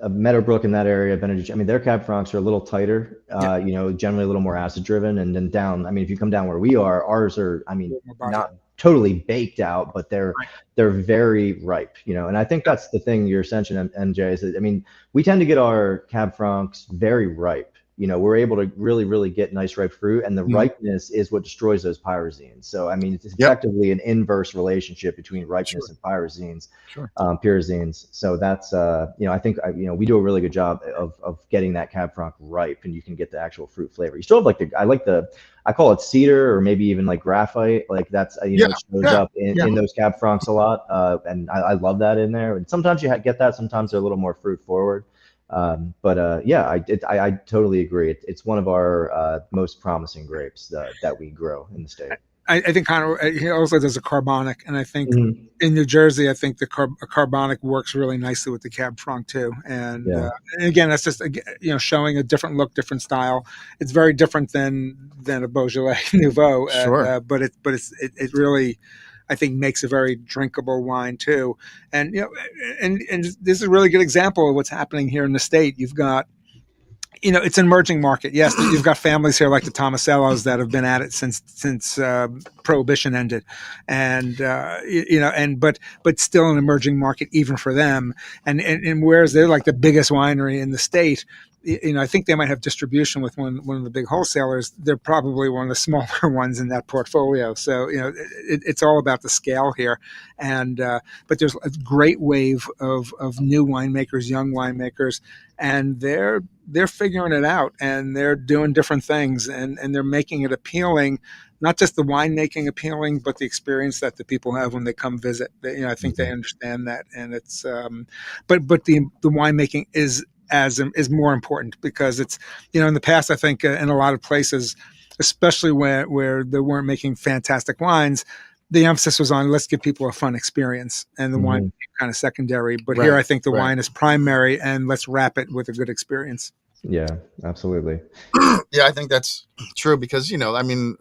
Meadowbrook in that area, Benedict, I mean, their Cab Francs are a little tighter, Yeah, generally a little more acid driven. And then down, I mean, if you come down where we are, ours are, I a mean, little more body. not totally baked out, but Right. they're very ripe, and I think that's the thing you're essentially, MJ, is that, I mean, we tend to get our Cab Francs very ripe. We're able to really, really get nice ripe fruit, and the Mhm. ripeness is what destroys those pyrazines. So, I mean, it's Yep. effectively an inverse relationship between ripeness Sure. and pyrazines, Sure. pyrazines. So that's, I think, we do a really good job of getting that Cab Franc ripe, and you can get the actual fruit flavor. You still have I call it cedar, or maybe even like graphite. Like that's, Yeah, it shows yeah, up yeah. in those Cab Francs a lot. And I love that in there. And sometimes you get that, sometimes they're a little more fruit forward. Yeah, I totally agree. It's one of our most promising grapes that we grow in the state. I think Connor, he also does a carbonic, and I think Mhm. in New Jersey, I think the carbonic works really nicely with the Cab Franc too. And again, that's just showing a different look, different style. It's very different than a Beaujolais Nouveau, Sure. but it really, I think, makes a very drinkable wine too. And and this is a really good example of what's happening here in the state. You've got it's an emerging market. Yes, you've got families here like the Tomasellos that have been at it since prohibition ended, and but still an emerging market even for them. And whereas they're like the biggest winery in the state, I think they might have distribution with one of the big wholesalers. They're probably one of the smaller ones in that portfolio. So it's all about the scale here, and but there's a great wave of new winemakers, young winemakers, and they're figuring it out, and they're doing different things, and they're making it appealing. Not just the winemaking appealing, but the experience that the people have when they come visit. I think they understand that, and it's. But the winemaking is more important, because it's in the past, I think in a lot of places, especially where they weren't making fantastic wines, the emphasis was on let's give people a fun experience, and the wine became kind of secondary. But here, I think the wine is primary, and let's wrap it with a good experience. Yeah, absolutely. Yeah, I think that's true, because I mean,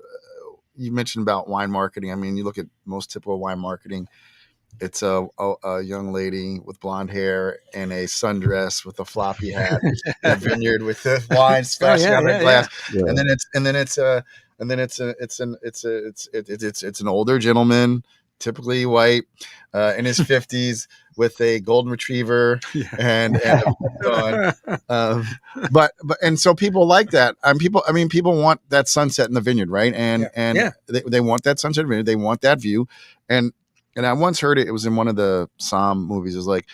you mentioned about wine marketing. I mean, you look at most typical wine marketing. It's a young lady with blonde hair and a sundress with a floppy hat in a vineyard with the wine splashing out of her glass. Yeah. And then it's an older gentleman, typically white, in his 50s, with a golden retriever and a on. But so people like that. People want that sunset in the vineyard, right? And they want that sunset in the vineyard. They want that view. And I once heard it was in one of the Somm movies. It was like,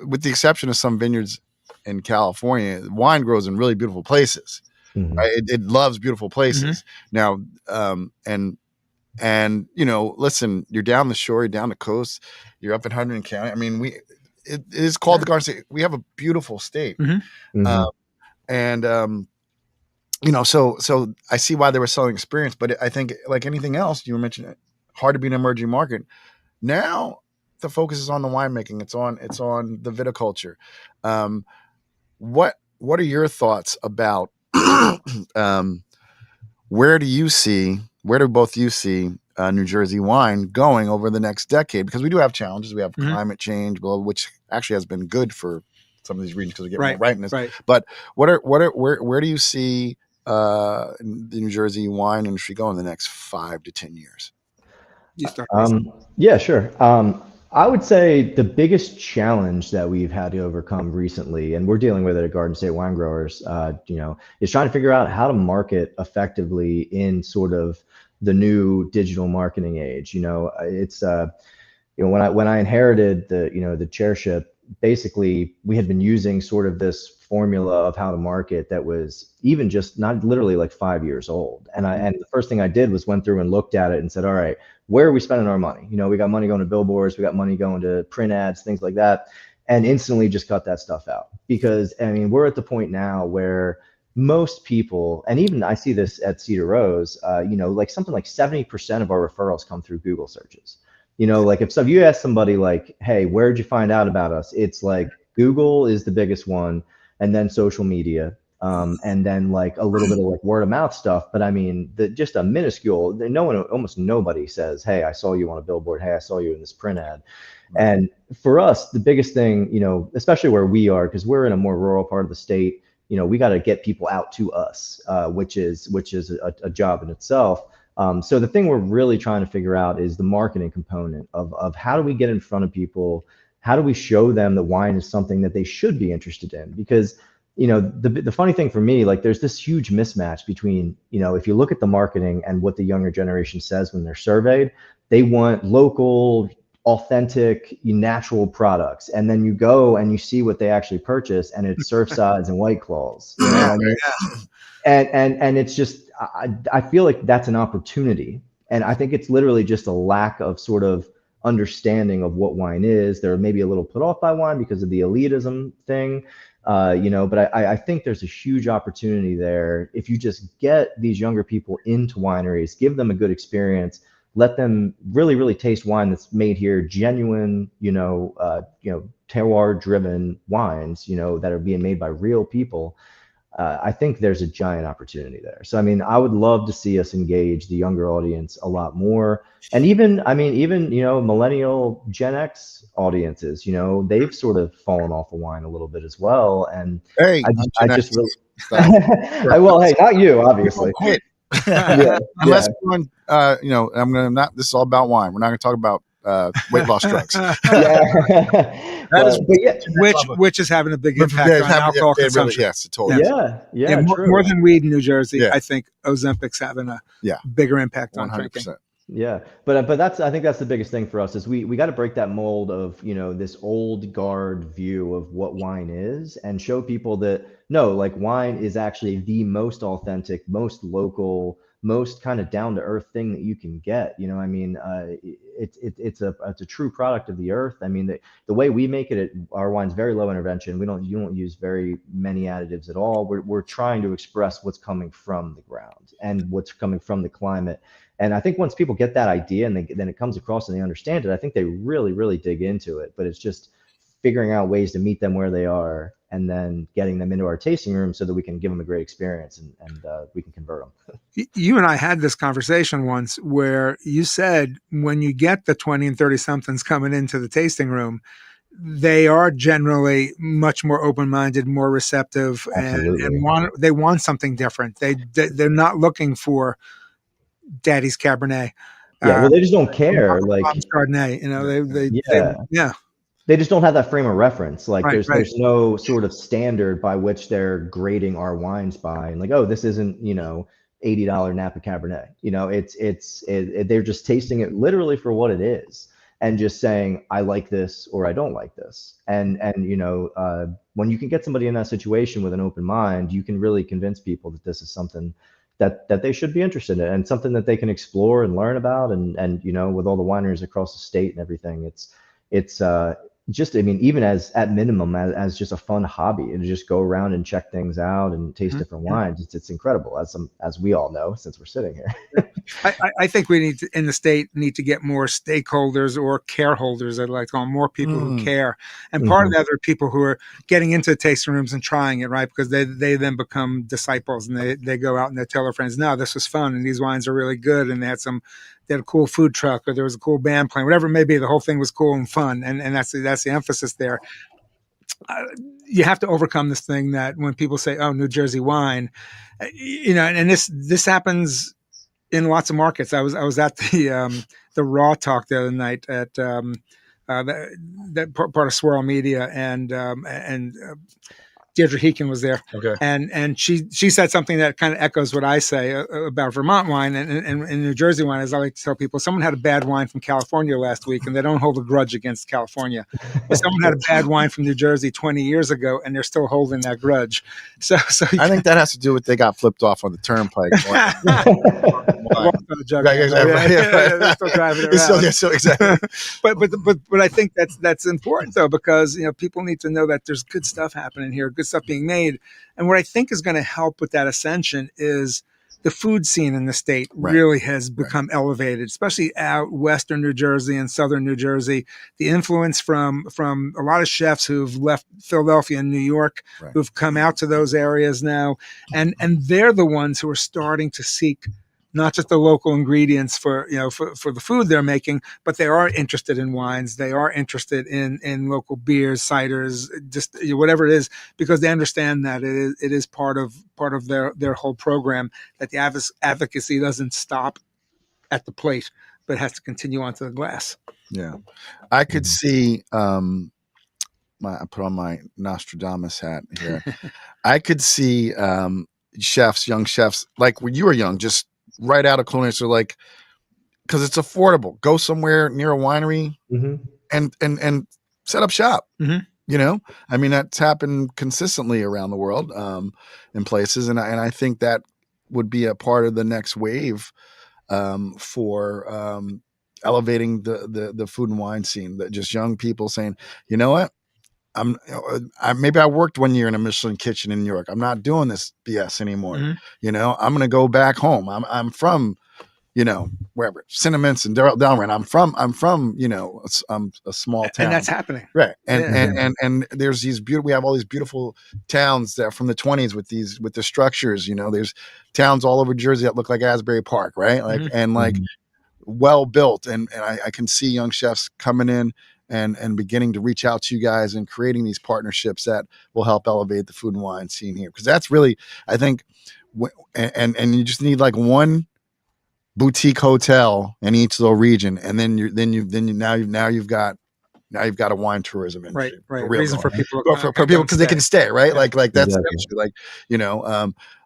with the exception of some vineyards in California, wine grows in really beautiful places. Mm-hmm. Right? It loves beautiful places. Mm-hmm. Now, and listen, you're down the shore, you're down the coast, you're up in Hunterdon County. I mean, it is called the Garden State. We have a beautiful state. Mm-hmm. So I see why they were selling experience, but I think, like anything else, you were mentioning, hard to be an emerging market. Now the focus is on the winemaking. It's on the viticulture. What are your thoughts about where do both you see New Jersey wine going over the next decade? Because we do have challenges. We have climate change, which actually has been good for some of these regions because we get more ripeness. Right. But where do you see the New Jersey wine industry going in the next 5 to 10 years? Yeah, sure. I would say the biggest challenge that we've had to overcome recently, and we're dealing with it at Garden State Wine Growers, is trying to figure out how to market effectively in sort of the new digital marketing age. It's when I inherited the chairship, basically we had been using sort of this formula of how to market that was even just not literally like 5 years old. And the first thing I did was went through and looked at it and said, all right, where are we spending our money? We got money going to billboards, we got money going to print ads, things like that, and instantly just cut that stuff out. Because we're at the point now where most people, and even I see this at Cedar Rose, like something like 70% of our referrals come through Google searches. Like if you ask somebody like, hey, where'd you find out about us? It's like Google is the biggest one, and then social media, and then like a little bit of like word of mouth stuff. But just a minuscule, almost nobody says, hey, I saw you on a billboard. Hey, I saw you in this print ad. And for us, the biggest thing, especially where we are, because we're in a more rural part of the state, we got to get people out to us, which is a job in itself. So the thing we're really trying to figure out is the marketing component of how do we get in front of people? How do we show them that wine is something that they should be interested in? Because, the funny thing for me, like there's this huge mismatch between, if you look at the marketing and what the younger generation says when they're surveyed, they want local, authentic, natural products. And then you go and you see what they actually purchase, and it's Surfsides and White Claws. And it's just, I feel like that's an opportunity. And I think it's literally just a lack of sort of understanding of what wine is. They're maybe a little put off by wine because of the elitism thing, but I think there's a huge opportunity there. If you just get these younger people into wineries, give them a good experience, let them really, really taste wine that's made here, genuine, terroir driven wines, that are being made by real people. I think there's a giant opportunity there. So, I would love to see us engage the younger audience a lot more. And even millennial Gen X audiences, they've sort of fallen off of wine a little bit as well. And hey, I just really, well, hey, not you, obviously. Unless everyone, this is all about wine. We're not going to talk about weight loss drugs. Yeah. That is but yeah, which is having a big impact on alcohol consumption. Yes, totally. yeah, more, true. more than weed in New Jersey. Yeah. I think Ozempic's having a Yeah. bigger impact on 100%. drinking. Yeah, but that's I think that's the biggest thing for us is we got to break that mold of this old guard view of what wine is and show people that no, like wine is actually the most authentic, most local, most kind of down to earth thing that you can get. I mean, it's a true product of the earth. I mean, the way we make it, our wine's very low intervention. You don't use very many additives at all. We're trying to express what's coming from the ground and what's coming from the climate. And I think once people get that idea and then it comes across and they understand it, I think they really, really dig into it. But it's just figuring out ways to meet them where they are and then getting them into our tasting room so that we can give them a great experience and we can convert them. You and I had this conversation once where you said when you get the 20 and 30 somethings coming into the tasting room, they are generally much more open-minded, more receptive, and they want something different. They're not looking for Daddy's Cabernet. Yeah, well, they just don't care. Like Chardonnay, they just don't have that frame of reference. Like Right, there's no sort of standard by which they're grading our wines by, and like, oh, this isn't $80 Napa Cabernet. They're just tasting it literally for what it is and just saying, I like this or I don't like this. And when you can get somebody in that situation with an open mind, you can really convince people that this is something that they should be interested in and something that they can explore and learn about. And with all the wineries across the state and everything, it's just, I mean, even as at minimum as just a fun hobby and just go around and check things out and taste different wines. It's incredible, as we all know since we're sitting here. I think we in the state need to get more stakeholders or care holders, I'd like to call them, more people who care. And part of that are people who are getting into the tasting rooms and trying it, right? Because they then become disciples and they go out and they tell their friends, no, this was fun and these wines are really good. And they had a cool food truck or there was a cool band playing, whatever it may be. The whole thing was cool and fun. And that's the emphasis there. You have to overcome this thing that when people say, oh, New Jersey wine, and this happens in lots of markets. I was at the Raw Talk the other night at that part of Swirl Media and Deirdre Heekin was there. Okay. And she said something that kind of echoes what I say about Vermont wine and New Jersey wine. As I like to tell people, someone had a bad wine from California last week and they don't hold a grudge against California. But someone had a bad wine from New Jersey 20 years ago and they're still holding that grudge. So I think that has to do with they got flipped off on the turnpike. They're still driving around. So exactly. But I think that's important though, because people need to know that there's good stuff happening here, good stuff being made. And what I think is going to help with that ascension is the food scene in the state really has become elevated, especially out western New Jersey and southern New Jersey. The influence from a lot of chefs who've left Philadelphia and New York, who've come out to those areas now, and they're the ones who are starting to seek not just the local ingredients for the food they're making, but they are interested in wines. They are interested in local beers, ciders, just whatever it is, because they understand that it is part of their whole program, that the advocacy doesn't stop at the plate, but has to continue onto the glass. Yeah. I could see, I put on my Nostradamus hat here. I could see young chefs, like when you were young, just right out of culinary, so like, because it's affordable, go somewhere near a winery and set up shop. I mean, that's happened consistently around the world in places, and I think that would be a part of the next wave for elevating the food and wine scene. That just young people saying, you know what, maybe I worked 1 year in a Michelin kitchen in New York. I'm not doing this BS anymore. I'm going to go back home. I'm from, wherever, Cinnamints and Delran. I'm from, a small town. And that's happening. Right. And there's we have all these beautiful towns that from the 1920s with the structures, there's towns all over Jersey that look like Asbury Park. Right. Like, well built. And I can see young chefs coming in and beginning to reach out to you guys and creating these partnerships that will help elevate the food and wine scene here. Because that's really, I think, and you just need like one boutique hotel in each little region, and then you've got a wine tourism industry. Right. For real, Reason for people for people because they can stay, right? Yeah. Like that's the Exactly. issue.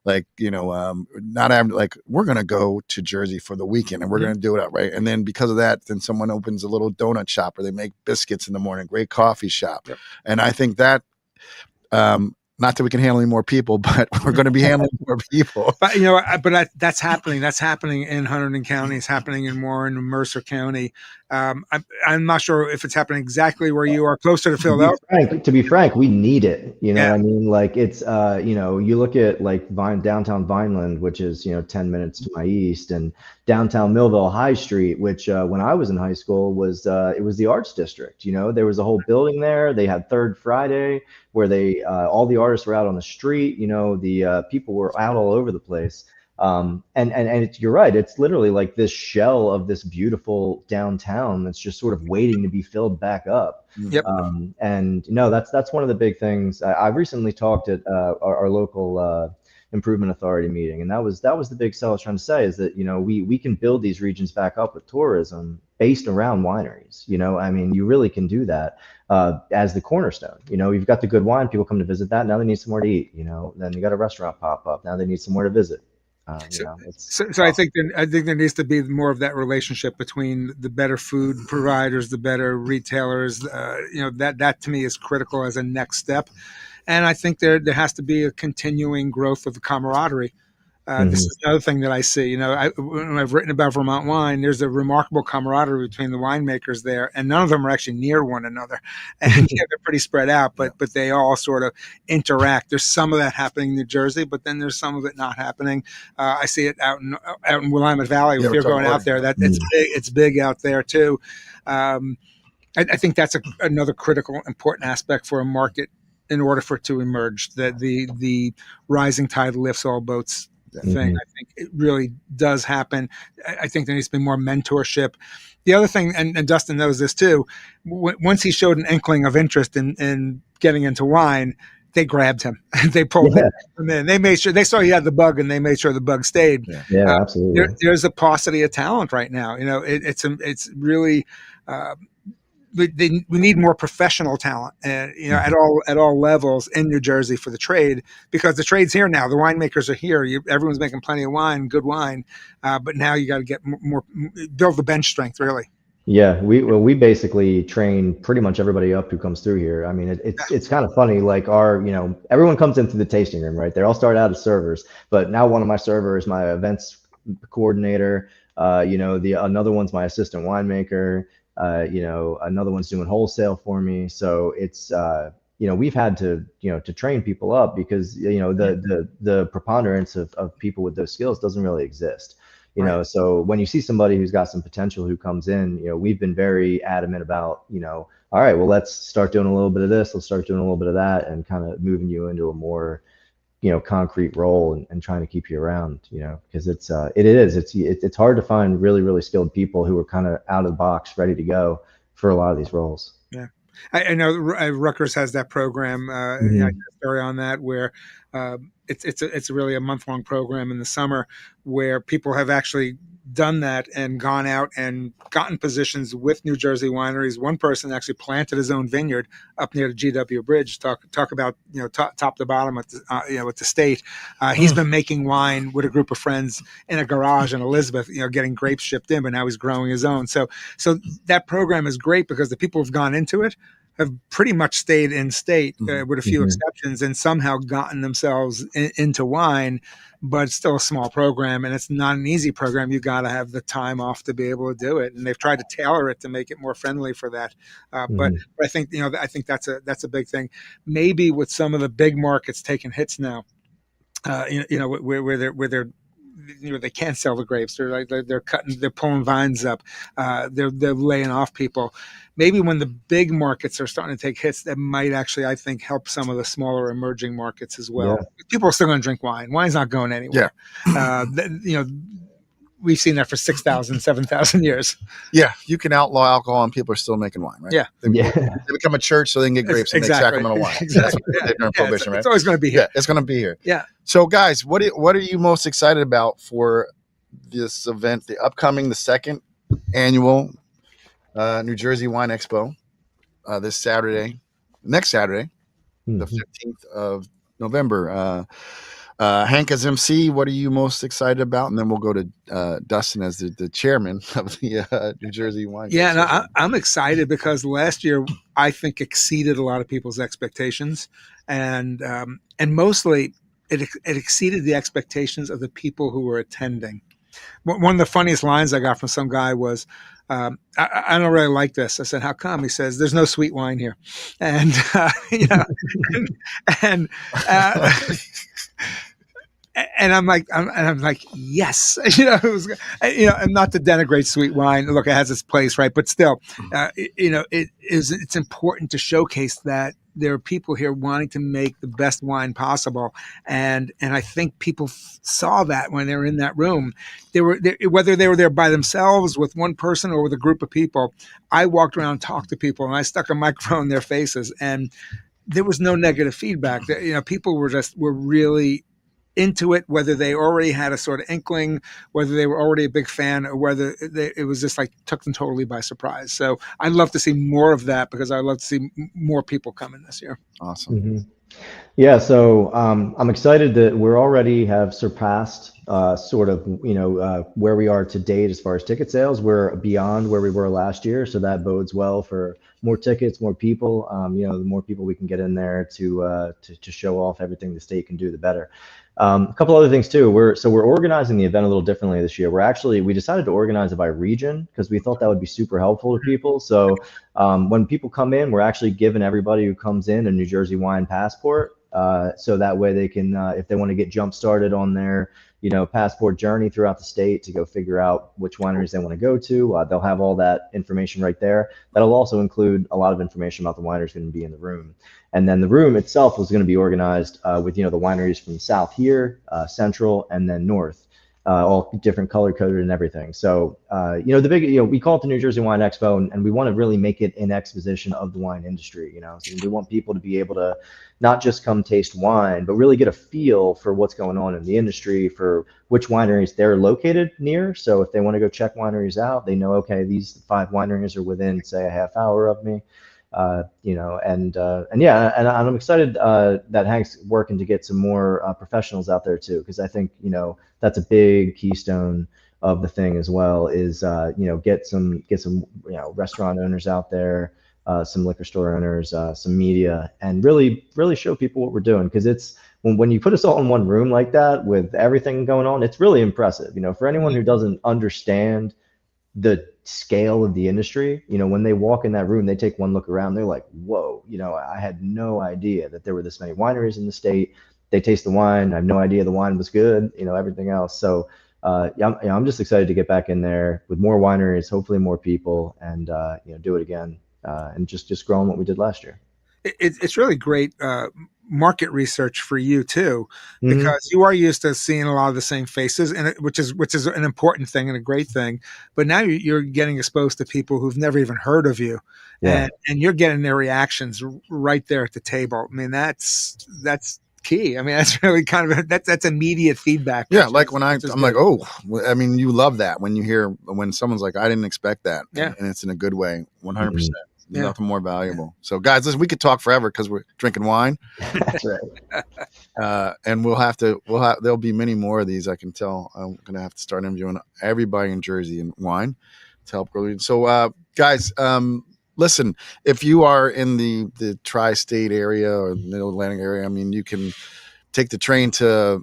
Like we're gonna go to Jersey for the weekend and we're gonna do it up, right? And then because of that, then someone opens a little donut shop or they make biscuits in the morning, great coffee shop. Yep. And I think that not that we can handle any more people, but we're going to be handling more people. But that's happening. That's happening in Hunterdon County. It's happening in Warren and Mercer County. I'm not sure if it's happening exactly where you are, closer to Philadelphia. To be frank, we need it. You know Yeah. what I mean? Like it's, you look at like downtown Vineland, which is, 10 minutes to my east, and downtown Millville High Street, which when I was in high school was it was the arts district. There was a whole building there. They had Third Friday where they all the artists were out on the street. The people were out all over the place. And you're right. It's literally like this shell of this beautiful downtown that's just sort of waiting to be filled back up. Yep. And that's one of the big things. I recently talked at our local improvement authority meeting, and that was the big sell I was trying to say is that we can build these regions back up with tourism based around wineries. I mean, you really can do that as the cornerstone. You've got the good wine, people come to visit that. Now they need somewhere to eat. Then you got a restaurant pop up. Now they need somewhere to visit. So I think there needs to be more of that relationship between the better food providers, the better retailers. That to me is critical as a next step. And I think there has to be a continuing growth of the camaraderie. This is another thing that I see. When I've written about Vermont wine, there's a remarkable camaraderie between the winemakers there, and none of them are actually near one another. And they're pretty spread out, but they all sort of interact. There's some of that happening in New Jersey, but then there's some of it not happening. I see it out in Willamette Valley. If you're going out there, it's big out there too. I think that's another critical, important aspect for a market in order for it to emerge. That the rising tide lifts all boats thing. I think it really does happen. I think there needs to be more mentorship. The other thing, and Dustin knows this too, once he showed an inkling of interest in getting into wine, they grabbed him. They pulled him in. They made sure they saw he had the bug, and they made sure the bug stayed. Yeah, absolutely. There's a paucity of talent right now. It's really. We need more professional talent, at all levels in New Jersey for the trade, because the trade's here now. The winemakers are here. Everyone's making plenty of wine, good wine, but now you got to get more, build the bench strength, really. Yeah, we basically train pretty much everybody up who comes through here. I mean, it's kind of funny. Like everyone comes in through the tasting room, right? They all start out as servers, but now one of my servers, my events coordinator, another one's my assistant winemaker. Another one's doing wholesale for me. So it's, we've had to train people up because, the preponderance of people with those skills doesn't really exist, Right. So when you see somebody who's got some potential who comes in, we've been very adamant about, all right, well, let's start doing a little bit of this. Let's start doing a little bit of that, and kind of moving you into a more, concrete role and trying to keep you around, because it's hard to find really, really skilled people who are kind of out of the box, ready to go for a lot of these roles. Yeah. I know Rutgers has that program. I got a story on that where it's really a month-long program in the summer where people have actually done that and gone out and gotten positions with New Jersey wineries. One person actually planted his own vineyard up near the GW Bridge. Talk about top to bottom with the state. He's been making wine with a group of friends in a garage in Elizabeth, getting grapes shipped in, but now he's growing his own. So that program is great because the people who've gone into it have pretty much stayed in state with a few exceptions, and somehow gotten themselves into wine. But it's still a small program, and it's not an easy program. You got to have the time off to be able to do it, and they've tried to tailor it to make it more friendly for that. But I think I think that's a big thing. Maybe with some of the big markets taking hits now, where they're they can't sell the grapes. They're pulling vines up. They're laying off people. Maybe when the big markets are starting to take hits, that might actually, I think, help some of the smaller emerging markets as well. Yeah. People are still going to drink wine. Wine's not going anywhere. Yeah. We've seen that for 6,000, 7,000 years. Yeah, you can outlaw alcohol and people are still making wine, right? Yeah. They become a church so they can get grapes and make Sacramento wine. Exactly. Prohibition, right? It's always going to be here. Yeah, it's going to be here. Yeah. So, guys, what are you most excited about for this event, the second annual New Jersey Wine Expo, next Saturday, the 15th of November. Hank as MC, what are you most excited about? And then we'll go to Dustin as the chairman of the New Jersey Wine. Yeah, no, I'm excited because last year I think exceeded a lot of people's expectations, and mostly it exceeded the expectations of the people who were attending. One of the funniest lines I got from some guy was, I don't really like this. I said, how come? He says, there's no sweet wine here. And, and I'm like, yes, it was, and not to denigrate sweet wine. Look, it has its place, right? But still, it's important to showcase that there are people here wanting to make the best wine possible, and I think people saw that when they were in that room. Whether they were there by themselves with one person or with a group of people. I walked around, talked to people, and I stuck a microphone in their faces, and there was no negative feedback. People were really into it, whether they already had a sort of inkling, whether they were already a big fan, or whether it was just like took them totally by surprise. So I'd love to see more of that because I'd love to see more people coming this year. Awesome. Mm-hmm. Yeah, so I'm excited that we already have surpassed where we are to date as far as ticket sales. We're beyond where we were last year, so that bodes well for more tickets, more people. The more people we can get in there to show off everything the state can do, the better. A couple other things too. We're organizing the event a little differently this year. We decided to organize it by region because we thought that would be super helpful to people. So when people come in, we're actually giving everybody who comes in a New Jersey wine passport. So that way they can, if they want to get jump started on their, passport journey throughout the state to go figure out which wineries they want to go to, they'll have all that information right there. That'll also include a lot of information about the wineries going to be in the room. And then the room itself was going to be organized with, the wineries from the south here, central, and then north, all different color coded and everything. So, we call it the New Jersey Wine Expo, and we want to really make it an exposition of the wine industry. So we want people to be able to not just come taste wine, but really get a feel for what's going on in the industry, for which wineries they're located near. So if they want to go check wineries out, they know, okay, these 5 wineries are within, say, a half hour of me. And I'm excited that Hank's working to get some more professionals out there too, because I think that's a big keystone of the thing as well. Is get some restaurant owners out there, some liquor store owners, some media, and really show people what we're doing, because it's when you put us all in one room like that with everything going on, it's really impressive. For anyone who doesn't understand the scale of the industry, when they walk in that room, they take one look around, they're like, whoa, I had no idea that there were this many wineries in the state. They taste the wine. I have no idea the wine was good, everything else. So I'm just excited to get back in there with more wineries, hopefully more people, and do it again, and just grow on what we did last year. It's really great market research for you too, because you are used to seeing a lot of the same faces, and which is an important thing and a great thing. But now you're getting exposed to people who've never even heard of you, and you're getting their reactions right there at the table. I mean, that's key. I mean, that's really kind of that's immediate feedback. Yeah, like when I'm like, oh, I mean, you love that when you hear when someone's like, I didn't expect that, and it's in a good way, 100%. There's nothing more valuable. So, guys, listen, we could talk forever because we're drinking wine. That's right. And there'll be many more of these. I can tell. I'm going to have to start interviewing everybody in Jersey in wine to help grow. So, guys, listen, if you are in the tri-state area or Middle Atlantic area, I mean, you can take the train to,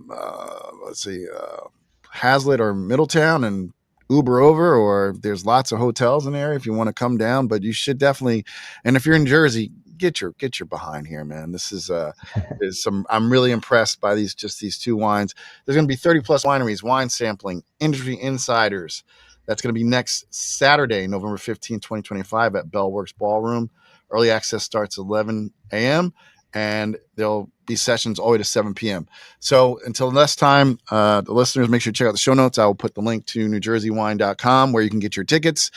Hazlitt or Middletown and Uber over, or there's lots of hotels in the area if you want to come down. But you should definitely, and if you're in Jersey, get your behind here, man. This is I'm really impressed by these 2 wines. There's going to be 30 plus wineries, wine sampling, industry insiders. That's going to be next Saturday, November 15th, 2025 at Bellworks Ballroom. Early access starts 11 a.m. and there'll be sessions all the way to 7 p.m. So until next time, the listeners, make sure to check out the show notes. I will put the link to newjerseywine.com where you can get your tickets.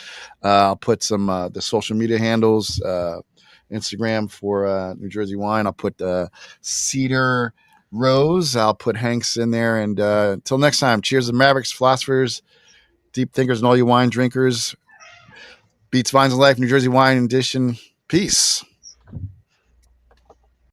I'll put some the social media handles, Instagram for New Jersey Wine. I'll put Cedar Rose. I'll put Hanks in there. And until next time, cheers to Mavericks, philosophers, deep thinkers, and all you wine drinkers. Beats Vines of Life, New Jersey Wine Edition. Peace.